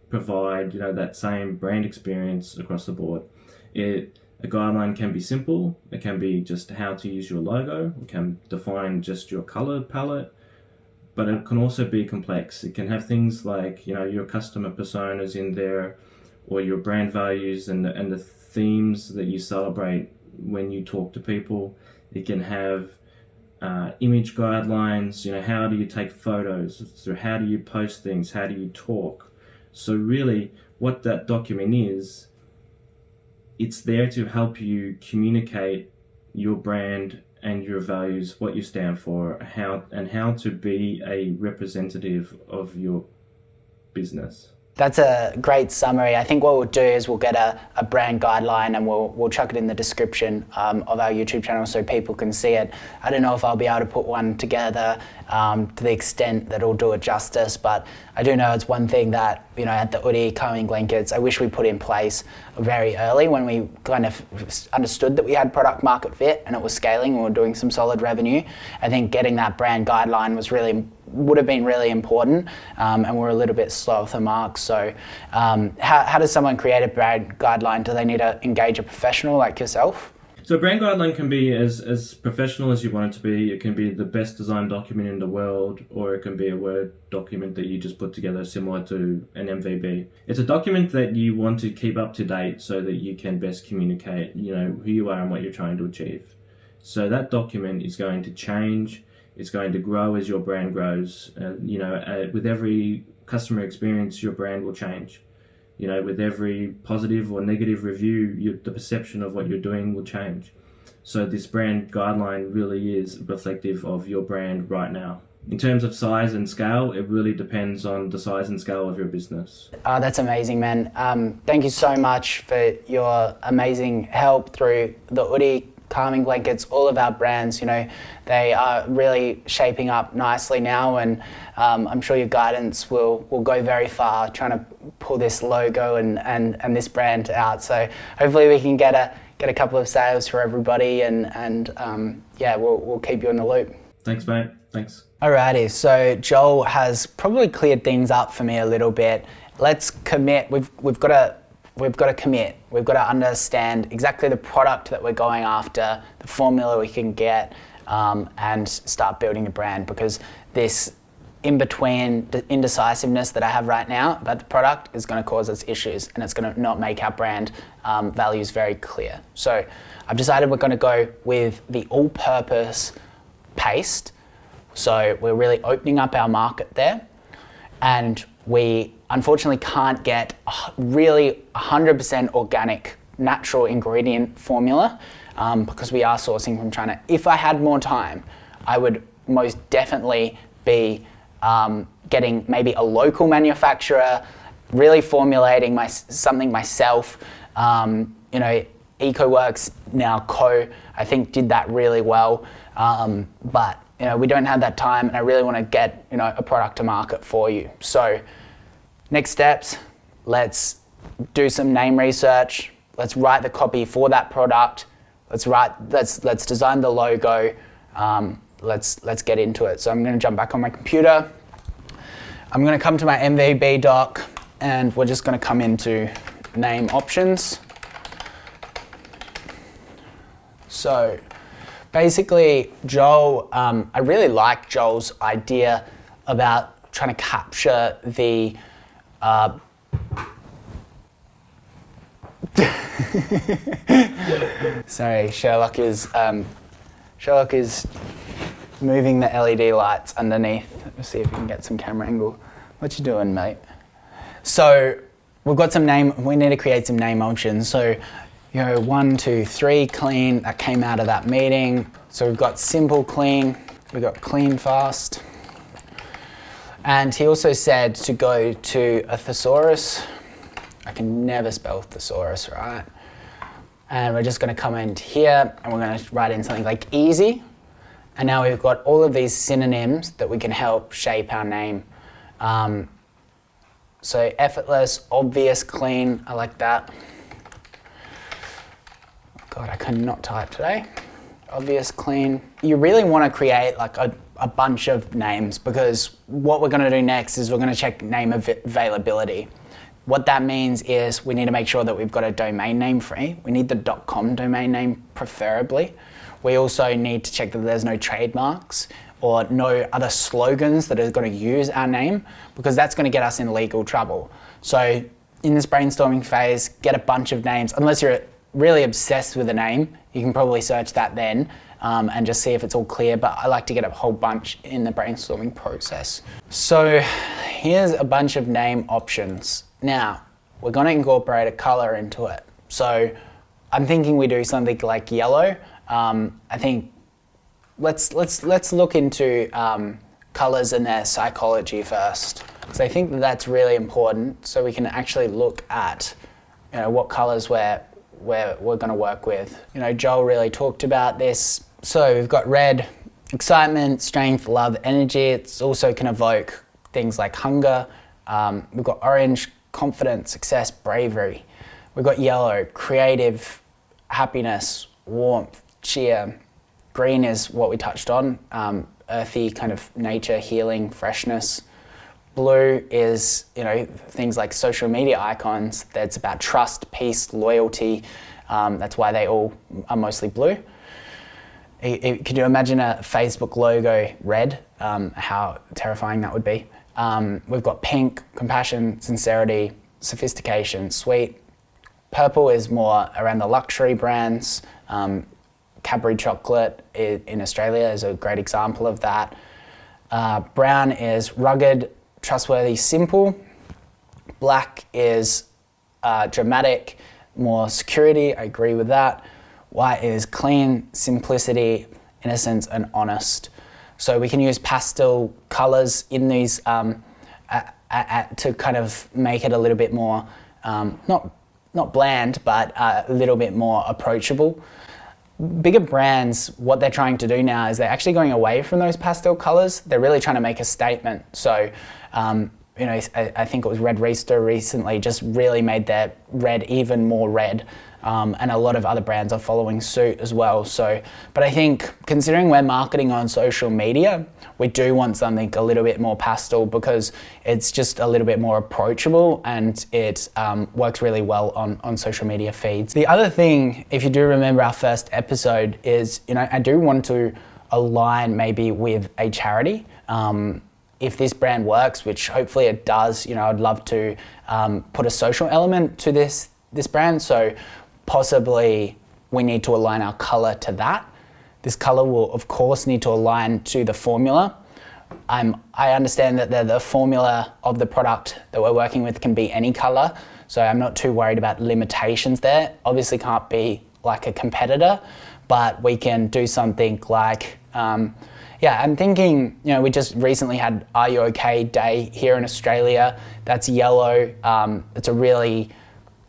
provide, that same brand experience across the board. A guideline can be simple. It can be just how to use your logo. It can define just your color palette, but it can also be complex. It can have things like, your customer personas in there, or your brand values and the themes that you celebrate when you talk to people. It can have image guidelines. How do you take photos? So how do you post things? How do you talk? So really, what that document is, it's there to help you communicate your brand and your values, what you stand for, how to be a representative of your business. That's a great summary. I think what we'll do is we'll get a brand guideline and we'll chuck it in the description of our YouTube channel so people can see it. I don't know if I'll be able to put one together to the extent that it'll do it justice, but I do know it's one thing that, at the Oodie coming blankets, I wish we put in place very early when we kind of understood that we had product market fit and it was scaling and we were doing some solid revenue. I think getting that brand guideline would have been really important, and we're a little bit slow off the mark. So how does someone create a brand guideline? Do they need to engage a professional like yourself? So a brand guideline can be as professional as you want it to be. It can be the best designed document in the world, or it can be a Word document that you just put together similar to an MVB. It's a document that you want to keep up to date so that you can best communicate, who you are and what you're trying to achieve. So that document is going to change. It's going to grow as your brand grows. With every customer experience, your brand will change. With every positive or negative review, the perception of what you're doing will change. So this brand guideline really is reflective of your brand right now. In terms of size and scale, it really depends on the size and scale of your business. Oh, that's amazing, man. Thank you so much for your amazing help through the Oodie calming blankets, all of our brands. They are really shaping up nicely now, and I'm sure your guidance will go very far trying to pull this logo and this brand out. So hopefully we can get get a couple of sales for everybody, and yeah, we'll keep you in the loop. Thanks, mate. Thanks. Alrighty, so Joel has probably cleared things up for me a little bit. Let's commit. We've got to commit. We've got to understand exactly the product that we're going after, the formula we can get, and start building a brand, because this in-between indecisiveness that I have right now about the product is going to cause us issues, and it's going to not make our brand values very clear. So I've decided we're going to go with the all-purpose paste. So we're really opening up our market there, and we unfortunately can't get really 100% organic natural ingredient formula because we are sourcing from China. If I had more time, I would most definitely be getting maybe a local manufacturer, really formulating something myself. EcoWorks, now I think did that really well, but we don't have that time, and I really want to get a product to market for you. So next steps, let's do some name research. Let's write the copy for that product. Let's design the logo. Let's get into it. So I'm going to jump back on my computer. I'm going to come to my MVB doc, and we're just going to come into name options. So basically, Joel, I really like Joel's idea about trying to capture the sorry, Sherlock is moving the LED lights underneath. Let's see if we can get some camera angle. What you doing, mate? So we've got we need to create some name options. So 1, 2, 3 clean, that came out of that meeting. So we've got simple clean, we've got clean fast. And he also said to go to a thesaurus. I can never spell thesaurus right. And we're just going to come in here, and we're going to write in something like easy. And now we've got all of these synonyms that we can help shape our name. So effortless, obvious, clean, I like that. God, I cannot type today. Obvious, clean. You really want to create like a bunch of names, because what we're going to do next is we're going to check name availability. What that means is we need to make sure that we've got a domain name free. We need the .com domain name preferably. We also need to check that there's no trademarks or no other slogans that are going to use our name, because that's going to get us in legal trouble. So in this brainstorming phase, get a bunch of names. Unless you're really obsessed with a name, you can probably search that then and just see if it's all clear, but I like to get a whole bunch in the brainstorming process. So here's a bunch of name options. Now, we're going to incorporate a color into it. So I'm thinking we do something like yellow. I think let's look into colors and their psychology first. So I think that's really important, so we can actually look at what colors we're going to work with. Joel really talked about this. So we've got red, excitement, strength, love, energy. It also can evoke things like hunger. We've got orange, confidence, success, bravery. We've got yellow, creative, happiness, warmth, cheer. Green is what we touched on, earthy, kind of nature, healing, freshness. Blue is, things like social media icons. That's about trust, peace, loyalty. That's why they all are mostly blue. Could you imagine a Facebook logo red? How terrifying that would be. We've got pink, compassion, sincerity, sophistication, sweet. Purple is more around the luxury brands. Cadbury chocolate in Australia is a great example of that. Brown is rugged, trustworthy, simple. Black is dramatic, more security. I agree with that. White is clean, simplicity, innocence, and honest. So we can use pastel colors in these to kind of make it a little bit more, not bland, but a little bit more approachable. Bigger brands, what they're trying to do now is they're actually going away from those pastel colors. They're really trying to make a statement. So, I think it was Red Reister recently just really made their red even more red. and a lot of other brands are following suit as well. So, but I think considering we're marketing on social media, we do want something a little bit more pastel because it's just a little bit more approachable and it works really well on social media feeds. The other thing, if you do remember our first episode, is, I do want to align maybe with a charity. If this brand works, which hopefully it does, I'd love to put a social element to this brand. So possibly we need to align our color to that. This color will of course need to align to the formula. I understand that the formula of the product that we're working with can be any color, so I'm not too worried about limitations there. Obviously can't be like a competitor, but we can do something like, I'm thinking, we just recently had Are You OK Day here in Australia. That's yellow. It's a really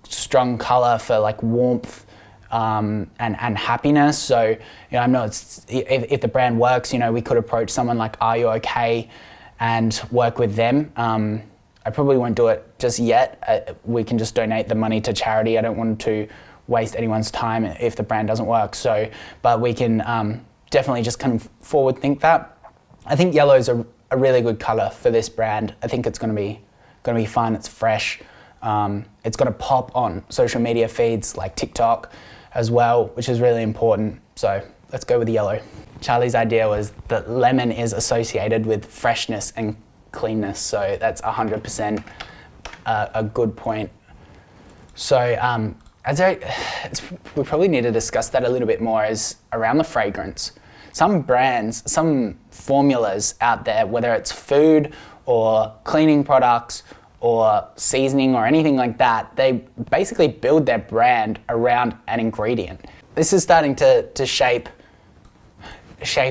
strong color for like warmth and happiness. So, I'm not, if the brand works, we could approach someone like Are You OK and work with them. I probably won't do it just yet. We can just donate the money to charity. I don't want to waste anyone's time if the brand doesn't work. So, but we can definitely just kind of forward think that. I think yellow is a really good color for this brand. I think it's going to be fun. It's fresh. It's going to pop on social media feeds like TikTok as well, which is really important. So let's go with yellow. Charlie's idea was that lemon is associated with freshness and cleanness. So that's 100% a good point. So we probably need to discuss that a little bit more, is around the fragrance. Some brands, some formulas out there, whether it's food or cleaning products or seasoning or anything like that, they basically build their brand around an ingredient. This is starting to shape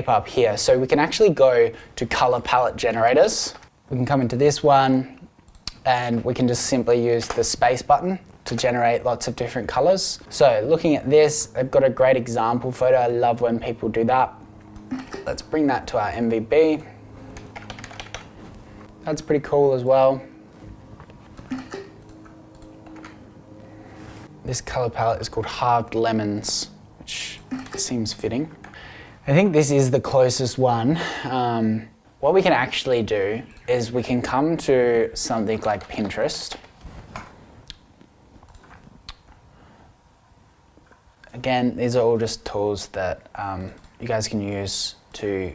up here. So we can actually go to color palette generators. We can come into this one and we can just simply use the space button to generate lots of different colors. So looking at this, I've got a great example photo. I love when people do that. Let's bring that to our MVB. That's pretty cool as well. This color palette is called Halved Lemons, which seems fitting. I think this is the closest one. What we can actually do is we can come to something like Pinterest. Again, these are all just tools that you guys can use to,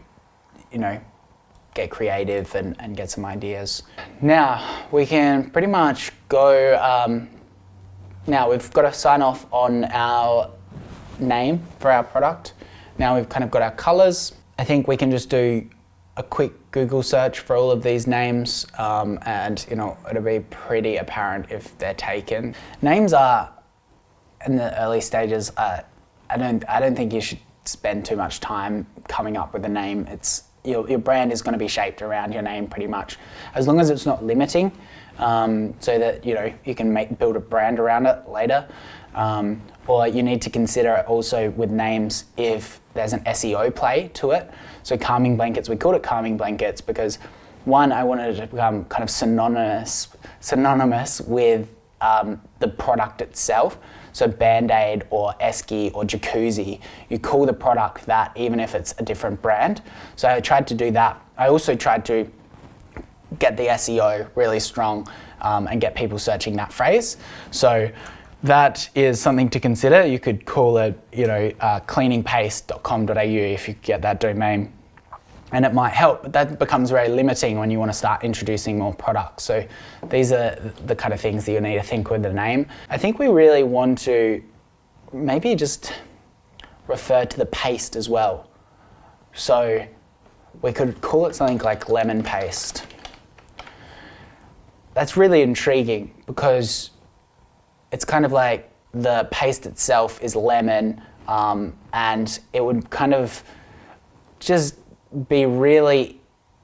get creative and get some ideas. Now, we can pretty much go, now we've got to sign off on our name for our product. Now we've kind of got our colors. I think we can just do a quick Google search for all of these names and, it'll be pretty apparent if they're taken. Names are, in the early stages, I don't think you should spend too much time coming up with a name. It's your brand is going to be shaped around your name pretty much, as long as it's not limiting, so that you can build a brand around it later. Or you need to consider it also with names if there's an SEO play to it. So calming blankets, we called it calming blankets because one, I wanted it to become kind of synonymous with the product itself. So Band-Aid or Esky or Jacuzzi, you call the product that even if it's a different brand. So I tried to do that. I also tried to get the SEO really strong and get people searching that phrase. So that is something to consider. You could call it, cleaningpaste.com.au if you get that domain. And it might help, but that becomes very limiting when you want to start introducing more products. So these are the kind of things that you need to think with the name. I think we really want to maybe just refer to the paste as well. So we could call it something like lemon paste. That's really intriguing because it's kind of like the paste itself is lemon, and it would kind of just be really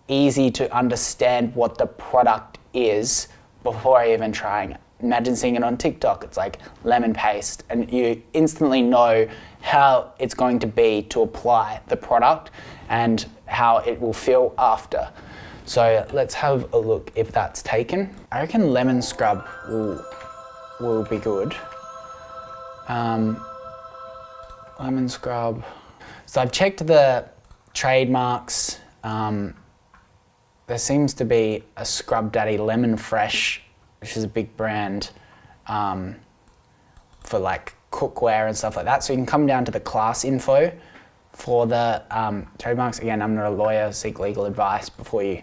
easy to understand what the product is before even trying it. Imagine seeing it on TikTok, it's like lemon paste, and you instantly know how it's going to be to apply the product and how it will feel after. So let's have a look if that's taken. I reckon lemon scrub will be good. Lemon scrub. So I've checked the trademarks. There seems to be a Scrub Daddy Lemon Fresh, which is a big brand for like cookware and stuff like that. So you can come down to the class info for the trademarks. Again, I'm not a lawyer, seek legal advice before you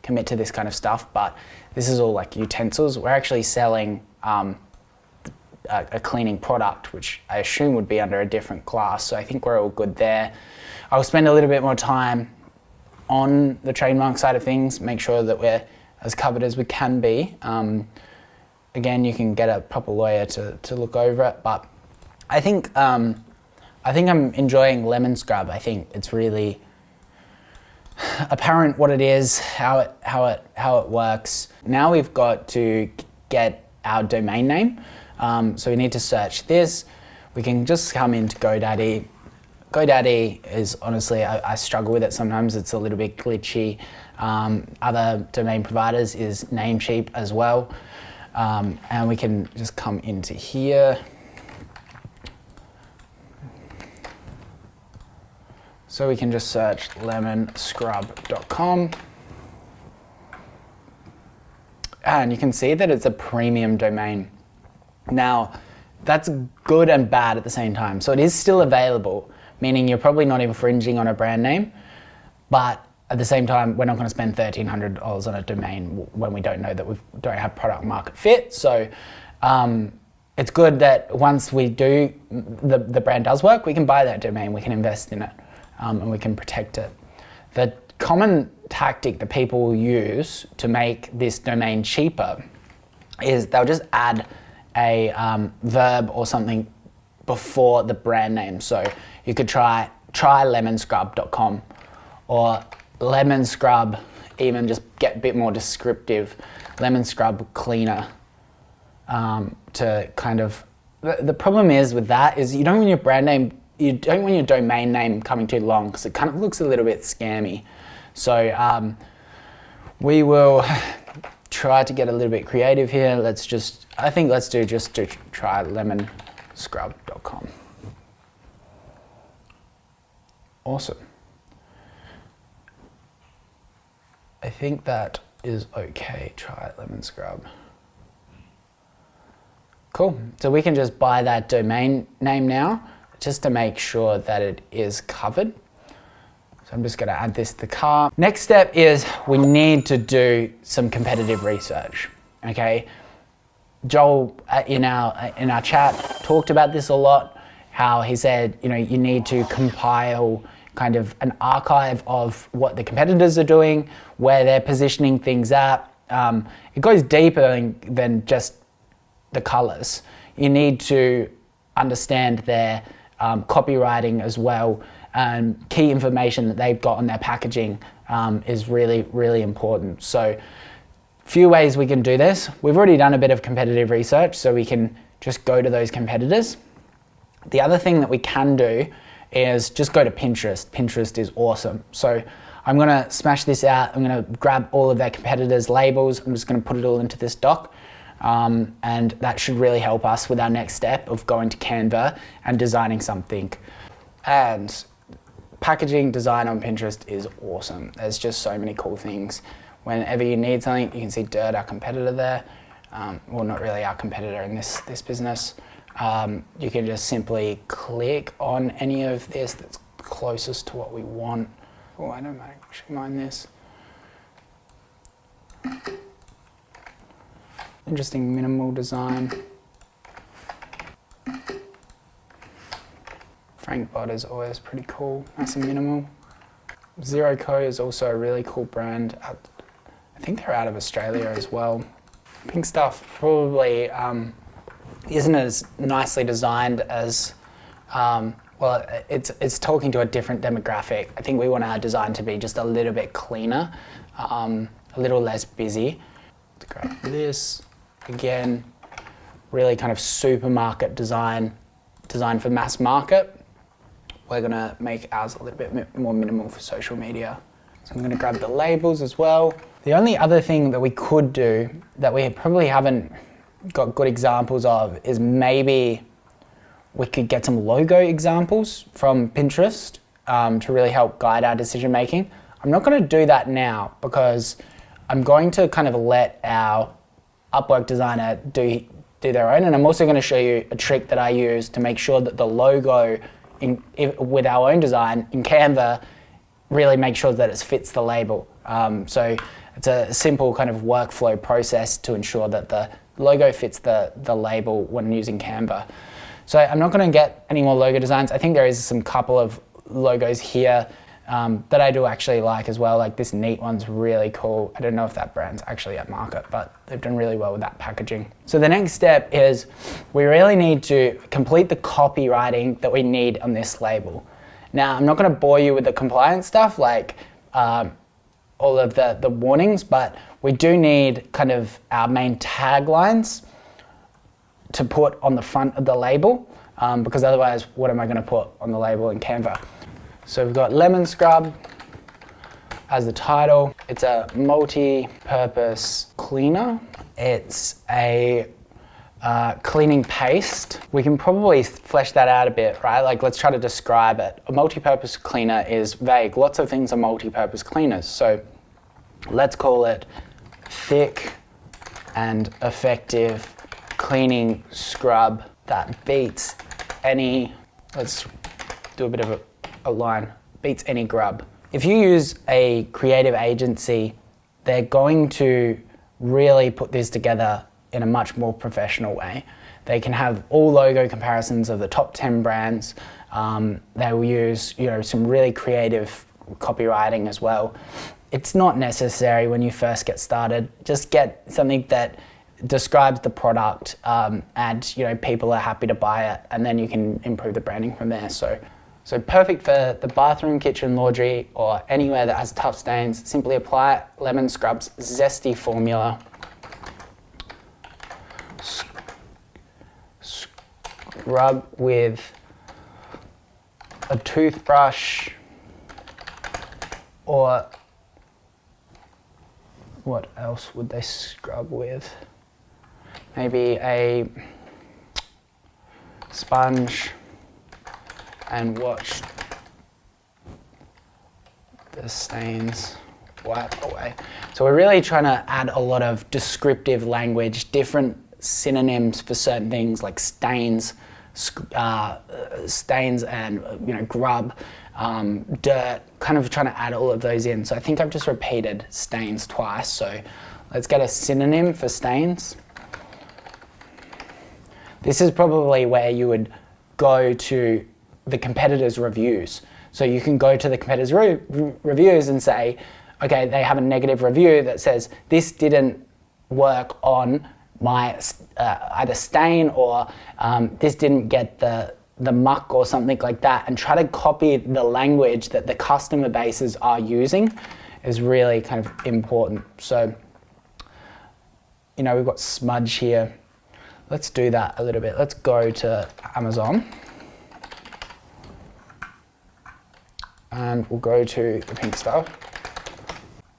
commit to this kind of stuff, but this is all like utensils. We're actually selling a cleaning product, which I assume would be under a different class. So I think we're all good there. I'll spend a little bit more time on the trademark side of things, make sure that we're as covered as we can be. Again, you can get a proper lawyer to look over it, but I think I'm enjoying Lemon Scrub. I think it's really apparent what it is, how it works. Now we've got to get our domain name. So we need to search this. We can just come into GoDaddy. GoDaddy is honestly, I struggle with it sometimes. It's a little bit glitchy. Other domain providers is Namecheap as well. And we can just come into here. So we can just search lemonscrub.com. And you can see that it's a premium domain. Now, that's good and bad at the same time. So it is still available, meaning you're probably not infringing on a brand name, but at the same time, we're not going to spend $1,300 on a domain when we don't know that we don't have product market fit. So it's good that once we do, the brand does work, we can buy that domain, we can invest in it, and we can protect it. The common tactic that people will use to make this domain cheaper is they'll just add a verb or something before the brand name. So you could try lemonscrub.com or lemon scrub, even just get a bit more descriptive, lemon scrub cleaner, to kind of, the problem is with that is you don't want your brand name, you don't want your domain name coming too long because it kind of looks a little bit scammy. So we will try to get a little bit creative here. Let's do try lemonscrub.com. Awesome. I think that is okay. Try Lemon Scrub. Cool. So we can just buy that domain name now, just to make sure that it is covered. So I'm just going to add this to the cart. Next step is we need to do some competitive research. Okay. Joel in our chat talked about this a lot. How he said, you need to compile kind of an archive of what the competitors are doing, where they're positioning things at. It goes deeper than just the colors. You need to understand their copywriting as well, and key information that they've got on their packaging is really, really important. So few ways we can do this. We've already done a bit of competitive research, so we can just go to those competitors. The other thing that we can do is just go to Pinterest. Pinterest is awesome. So I'm gonna smash this out. I'm gonna grab all of their competitors' labels. I'm just gonna put it all into this doc. And that should really help us with our next step of going to Canva and designing something. And packaging design on Pinterest is awesome. There's just so many cool things. Whenever you need something, you can see Dirt, our competitor there. Well, not really our competitor in this business. You can just simply click on any of this that's closest to what we want. Oh, I don't actually mind this. Interesting minimal design. Frank Bot is always pretty cool, nice and minimal. Zero Co is also a really cool brand. I think they're out of Australia as well. Pink Stuff probably isn't as nicely designed as, well, it's talking to a different demographic. I think we want our design to be just a little bit cleaner, a little less busy. Let's grab this. Again, really kind of supermarket design for mass market. We're gonna make ours a little bit more minimal for social media. So I'm gonna grab the labels as well. The only other thing that we could do that we probably haven't got good examples of is maybe we could get some logo examples from Pinterest to really help guide our decision making. I'm not going to do that now because I'm going to kind of let our Upwork designer do their own, and I'm also going to show you a trick that I use to make sure that the logo with our own design in Canva really makes sure that it fits the label. So it's a simple kind of workflow process to ensure that the logo fits the label when using Canva. So I'm not going to get any more logo designs. I think there is some couple of logos here that I do actually like as well. Like this neat one's really cool. I don't know if that brand's actually at market, but they've done really well with that packaging. So the next step is we really need to complete the copywriting that we need on this label. Now, I'm not going to bore you with the compliance stuff, like all of the warnings, but we do need kind of our main taglines to put on the front of the label, because otherwise, what am I going to put on the label in Canva? So we've got lemon scrub as the title. It's a multi-purpose cleaner. It's a cleaning paste. We can probably flesh that out a bit, right? Like, let's try to describe it. A multi-purpose cleaner is vague. Lots of things are multi-purpose cleaners. So let's call it thick and effective cleaning scrub that beats any, let's do a bit of a line, beats any grub. If you use a creative agency, they're going to really put this together in a much more professional way. They can have all logo comparisons of the top 10 brands. They will use, some really creative copywriting as well. It's not necessary when you first get started. Just get something that describes the product and people are happy to buy it, and then you can improve the branding from there. So perfect for the bathroom, kitchen, laundry, or anywhere that has tough stains. Simply apply Lemon Scrub's zesty formula. Scrub with a toothbrush, or what else would they scrub with? Maybe a sponge, and watch the stains wipe away. So we're really trying to add a lot of descriptive language, different synonyms for certain things like stains, and grub, dirt, kind of trying to add all of those in. So I think I've just repeated stains twice. So let's get a synonym for stains. This is probably where you would go to the competitors' reviews. So you can go to the competitors' reviews and say, okay, they have a negative review that says this didn't work on my either stain, or this didn't get the muck or something like that, and try to copy the language that the customer bases are using is really kind of important. So, we've got smudge here. Let's do that a little bit. Let's go to Amazon. And we'll go to the pink stuff.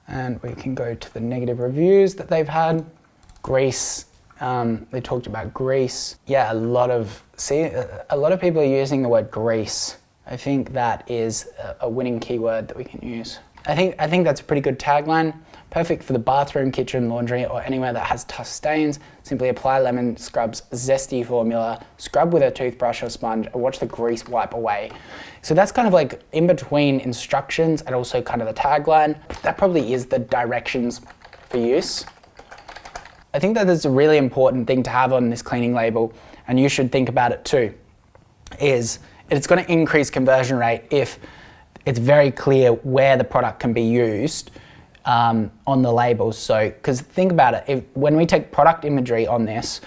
And we can go to the negative reviews that they've had. Grease. They talked about grease. Yeah, a lot of people are using the word grease. I think that is a winning keyword that we can use. I think that's a pretty good tagline. Perfect for the bathroom, kitchen, laundry, or anywhere that has tough stains. Simply apply Lemon Scrub's zesty formula, scrub with a toothbrush or sponge, and watch the grease wipe away. So that's kind of like in between instructions and also kind of the tagline. That probably is the directions for use. I think that is a really important thing to have on this cleaning label, and you should think about it too, is it's going to increase conversion rate if it's very clear where the product can be used on the labels. So, because think about it, when we take product imagery on this,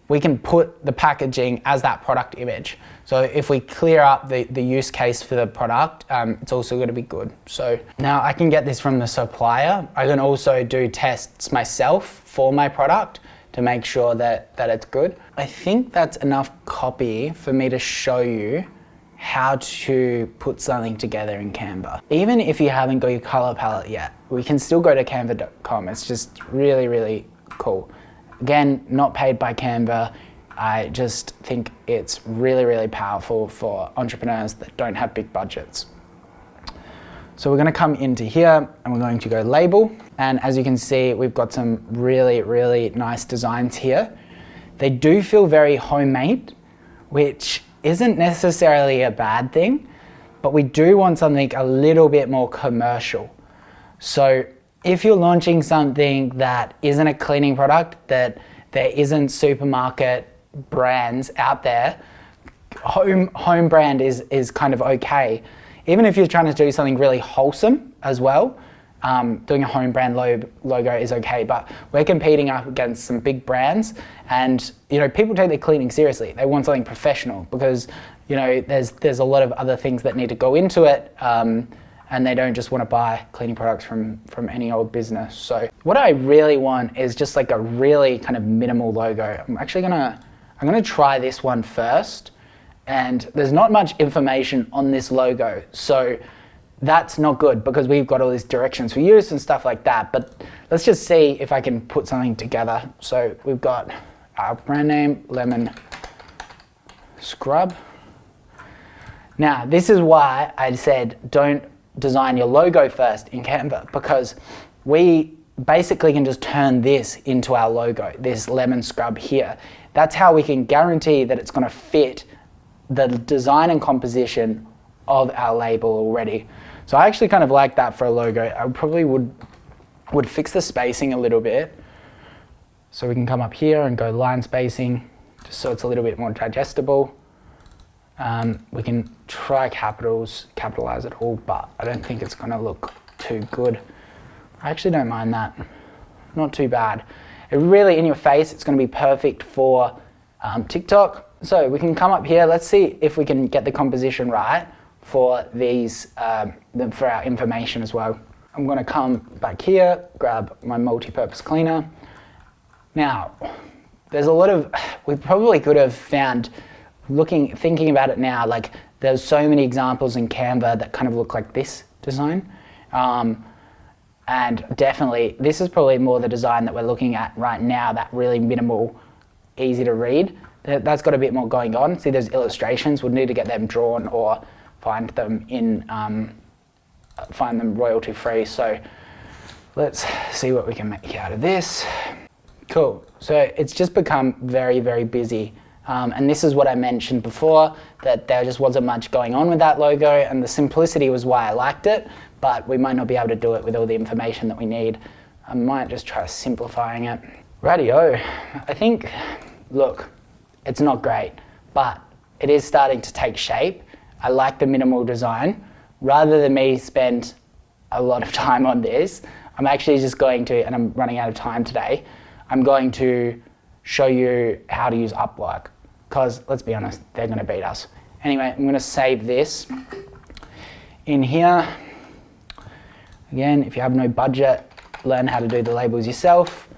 we can put the packaging as that product image. So if we clear up the use case for the product, it's also going to be good. So now I can get this from the supplier. I can also do tests myself for my product to make sure that it's good. I think that's enough copy for me to show you how to put something together in Canva. Even if you haven't got your color palette yet, we can still go to canva.com. It's just really, really cool. Again, not paid by Canva. I just think it's really, really powerful for entrepreneurs that don't have big budgets. So we're going to come into here and we're going to go label. And as you can see, we've got some really, really nice designs here. They do feel very homemade, which isn't necessarily a bad thing, but we do want something a little bit more commercial. So if you're launching something that isn't a cleaning product, that there isn't supermarket brands out there, home brand is kind of okay. Even if you're trying to do something really wholesome as well, doing a home brand logo is okay, but we're competing up against some big brands, and people take their cleaning seriously. They want something professional because there's a lot of other things that need to go into it, and they don't just want to buy cleaning products from any old business. So what I really want is just like a really kind of minimal logo. I'm actually gonna try this one first, and there's not much information on this logo, so that's not good because we've got all these directions for use and stuff like that. But let's just see if I can put something together. So we've got our brand name, Lemon Scrub. Now, this is why I said don't design your logo first in Canva, because we basically can just turn this into our logo, this lemon scrub here. That's how we can guarantee that it's going to fit the design and composition of our label already. So I actually kind of like that for a logo. I probably would fix the spacing a little bit. So we can come up here and go line spacing, just so it's a little bit more digestible. We can try capitalize it all, but I don't think it's gonna look too good. I actually don't mind that, not too bad. It really, in your face, it's gonna be perfect for TikTok. So we can come up here, let's see if we can get the composition right for these, for our information as well. I'm gonna come back here, grab my multi-purpose cleaner. Now, there's a lot of, we probably could have found, thinking about it now, like there's so many examples in Canva that kind of look like this design. And definitely, this is probably more the design that we're looking at right now, that really minimal, easy to read. That's got a bit more going on. See those illustrations, we'd need to get them drawn or find them royalty free. So let's see what we can make out of this. Cool, so it's just become very, very busy. And this is what I mentioned before, that there just wasn't much going on with that logo, and the simplicity was why I liked it, but we might not be able to do it with all the information that we need. I might just try simplifying it. Rightio, I think, look, it's not great, but it is starting to take shape. I like the minimal design. Rather than me spend a lot of time on this, I'm actually just going to, and I'm running out of time today, I'm going to show you how to use Upwork, because let's be honest, they're going to beat us. Anyway, I'm going to save this. In here, again, if you have no budget, learn how to do the labels yourself.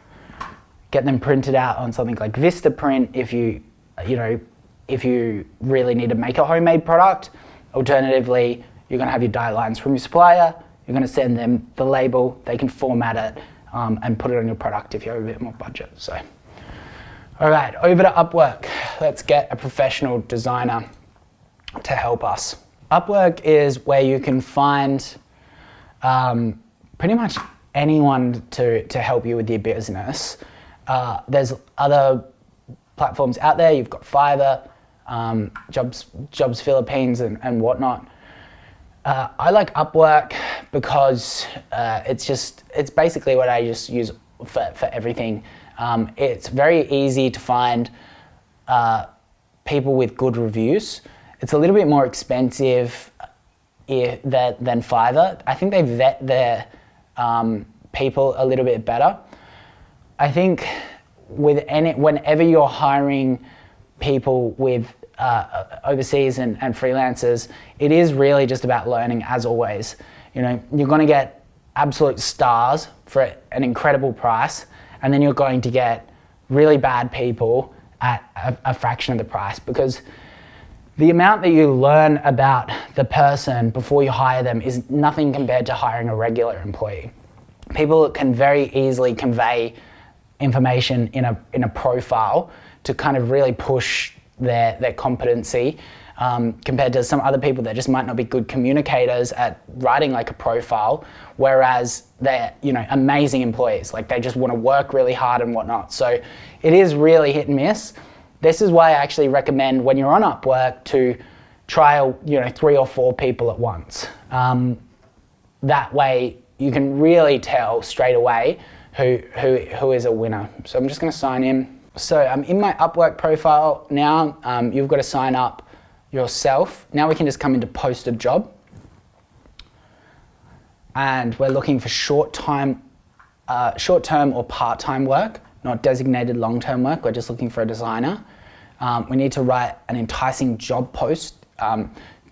Get them printed out on something like Vistaprint if you really need to make a homemade product. Alternatively, you're going to have your guidelines from your supplier. You're going to send them the label. They can format it and put it on your product if you have a bit more budget. So, all right, over to Upwork. Let's get a professional designer to help us. Upwork is where you can find pretty much anyone to help you with your business. There's other platforms out there. You've got Fiverr, Jobs Philippines and whatnot. I like Upwork because it's basically what I just use for everything. It's very easy to find people with good reviews. It's a little bit more expensive than Fiverr. I think they vet their people a little bit better. I think whenever you're hiring people with overseas and freelancers, it is really just about learning, as always. You're going to get absolute stars for an incredible price, and then you're going to get really bad people at a fraction of the price, because the amount that you learn about the person before you hire them is nothing compared to hiring a regular employee. People can very easily convey information in a profile to kind of really push their competency compared to some other people that just might not be good communicators at writing like a profile, whereas they're, you know, amazing employees. Like they just want to work really hard and whatnot. So it is really hit and miss. This is why I actually recommend when you're on Upwork to trial, you know, 3 or 4 people at once. That way you can really tell straight away who is a winner. So I'm just going to sign in. So I'm in my Upwork profile now. You've got to sign up yourself. Now we can just come into post a job. And we're looking for short-term or part-time work, not designated long-term work. We're just looking for a designer. We need to write an enticing job post.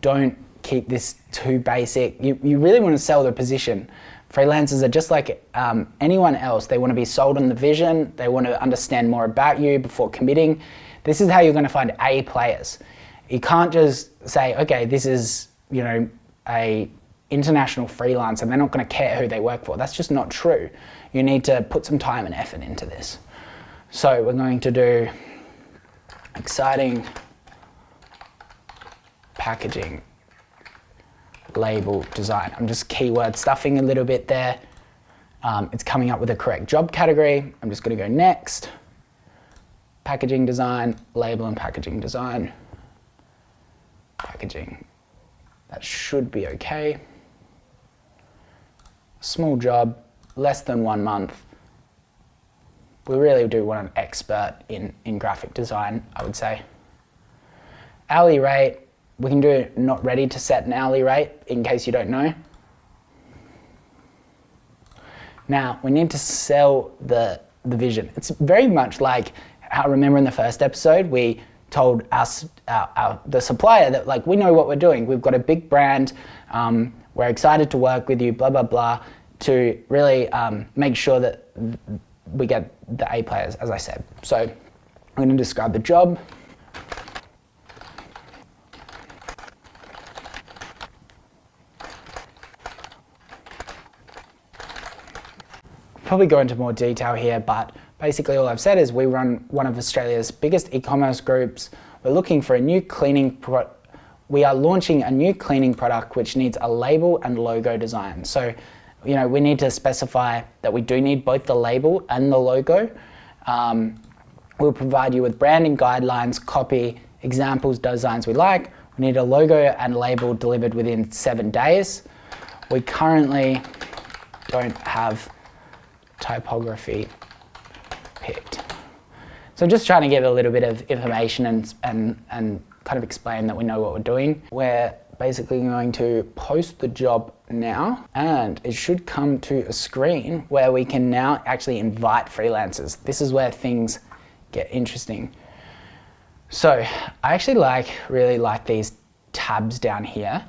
Don't keep this too basic. You really want to sell the position. Freelancers are just like anyone else. They want to be sold on the vision. They want to understand more about you before committing. This is how you're going to find A players. You can't just say, okay, this is, you know, a international freelancer. They're not going to care who they work for. That's just not true. You need to put some time and effort into this. So we're going to do exciting packaging label design. I'm just keyword stuffing a little bit there. It's coming up with the correct job category. I'm just going to go next. Packaging design, label and packaging design. Packaging. That should be okay. Small job, less than 1 month. We really do want an expert in graphic design, I would say. Hourly rate, we can do not ready to set an hourly rate in case you don't know. Now, we need to sell the vision. It's very much like, I remember in the first episode, we told the supplier that like, we know what we're doing. We've got a big brand. We're excited to work with you, blah, blah, blah, to really make sure that we get the A players, as I said. So I'm going to describe the job. Probably go into more detail here, but basically all I've said is we run one of Australia's biggest e-commerce groups. We're looking for a new we are launching a new cleaning product which needs a label and logo design. So, you know, we need to specify that we do need both the label and the logo. We'll provide you with branding guidelines, copy, examples, designs we like. We need a logo and label delivered within 7 days. We currently don't have typography picked. So just trying to give a little bit of information and kind of explain that we know what we're doing. We're basically going to post the job now, and it should come to a screen where we can now actually invite freelancers. This is where things get interesting. So I actually really like these tabs down here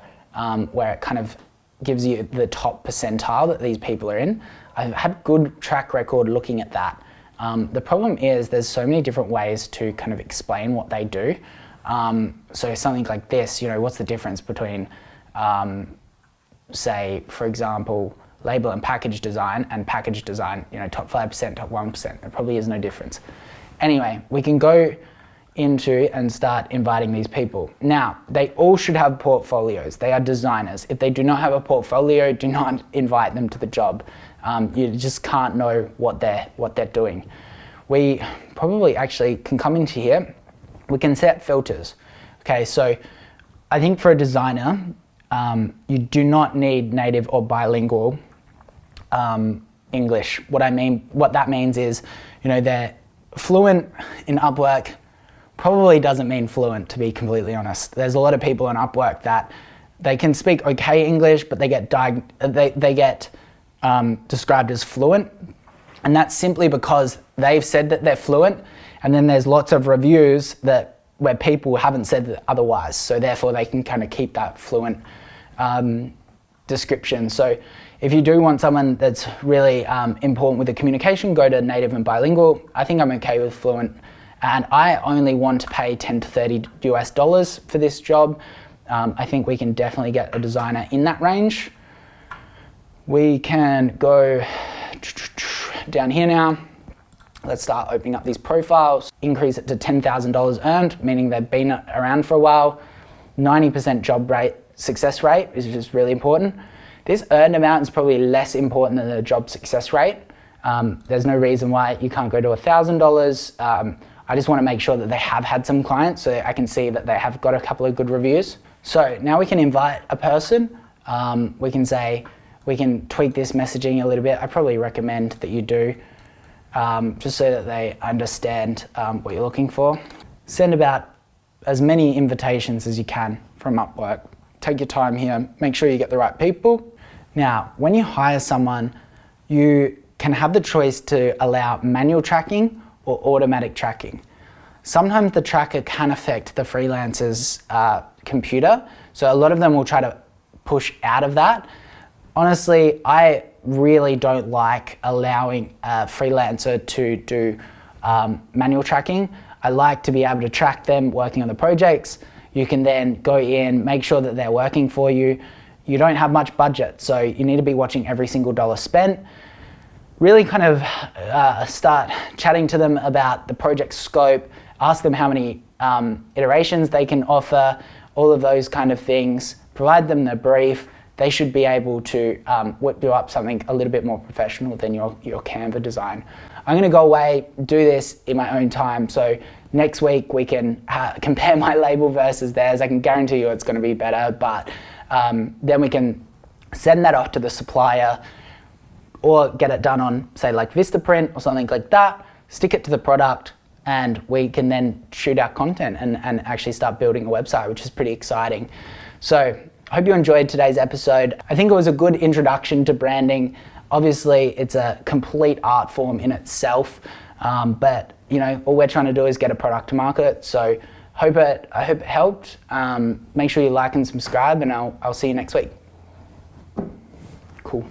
where it kind of gives you the top percentile that these people are in. I've had good track record looking at that. The problem is there's so many different ways to kind of explain what they do. So something like this, you know, what's the difference between, say, for example, label and package design, you know, top 5%, top 1%, there probably is no difference. Anyway, we can go into and start inviting these people. Now, they all should have portfolios. They are designers. If they do not have a portfolio, do not invite them to the job. You just can't know what they're doing. We probably actually can come into here. We can set filters. Okay, so I think for a designer, you do not need native or bilingual English. What that means is, you know, they're fluent in Upwork. Probably doesn't mean fluent, to be completely honest. There's a lot of people on Upwork that they can speak okay English, but they get described as fluent, and that's simply because they've said that they're fluent, and then there's lots of reviews where people haven't said that otherwise, so therefore they can kind of keep that fluent description. So if you do want someone that's really important with the communication, go to native and bilingual. I think I'm okay with fluent, and I only want to pay $10 to $30 for this job. I think we can definitely get a designer in that range. We can go down here now. Let's start opening up these profiles, increase it to $10,000 earned, meaning they've been around for a while. 90% job rate, success rate is just really important. This earned amount is probably less important than the job success rate. There's no reason why you can't go to $1,000. I just want to make sure that they have had some clients so I can see that they have got a couple of good reviews. So now we can invite a person. We can tweak this messaging a little bit. I probably recommend that you do, just so that they understand what you're looking for. Send about as many invitations as you can from Upwork. Take your time here, make sure you get the right people. Now, when you hire someone, you can have the choice to allow manual tracking or automatic tracking. Sometimes the tracker can affect the freelancer's computer, so a lot of them will try to push out of that. Honestly, I really don't like allowing a freelancer to do manual tracking. I like to be able to track them working on the projects. You can then go in, make sure that they're working for you. You don't have much budget, so you need to be watching every single dollar spent. Really kind of start chatting to them about the project scope, ask them how many iterations they can offer, all of those kind of things. Provide them the brief. They should be able to whip you up something a little bit more professional than your Canva design. I'm going to go away, do this in my own time. So next week we can compare my label versus theirs. I can guarantee you it's going to be better, but then we can send that off to the supplier or get it done on, say, like Vistaprint or something like that, stick it to the product, and we can then shoot our content and actually start building a website, which is pretty exciting. So I hope you enjoyed today's episode. I think it was a good introduction to branding. Obviously, it's a complete art form in itself, but you know, all we're trying to do is get a product to market. So I hope it helped. Make sure you like and subscribe, and I'll see you next week. Cool.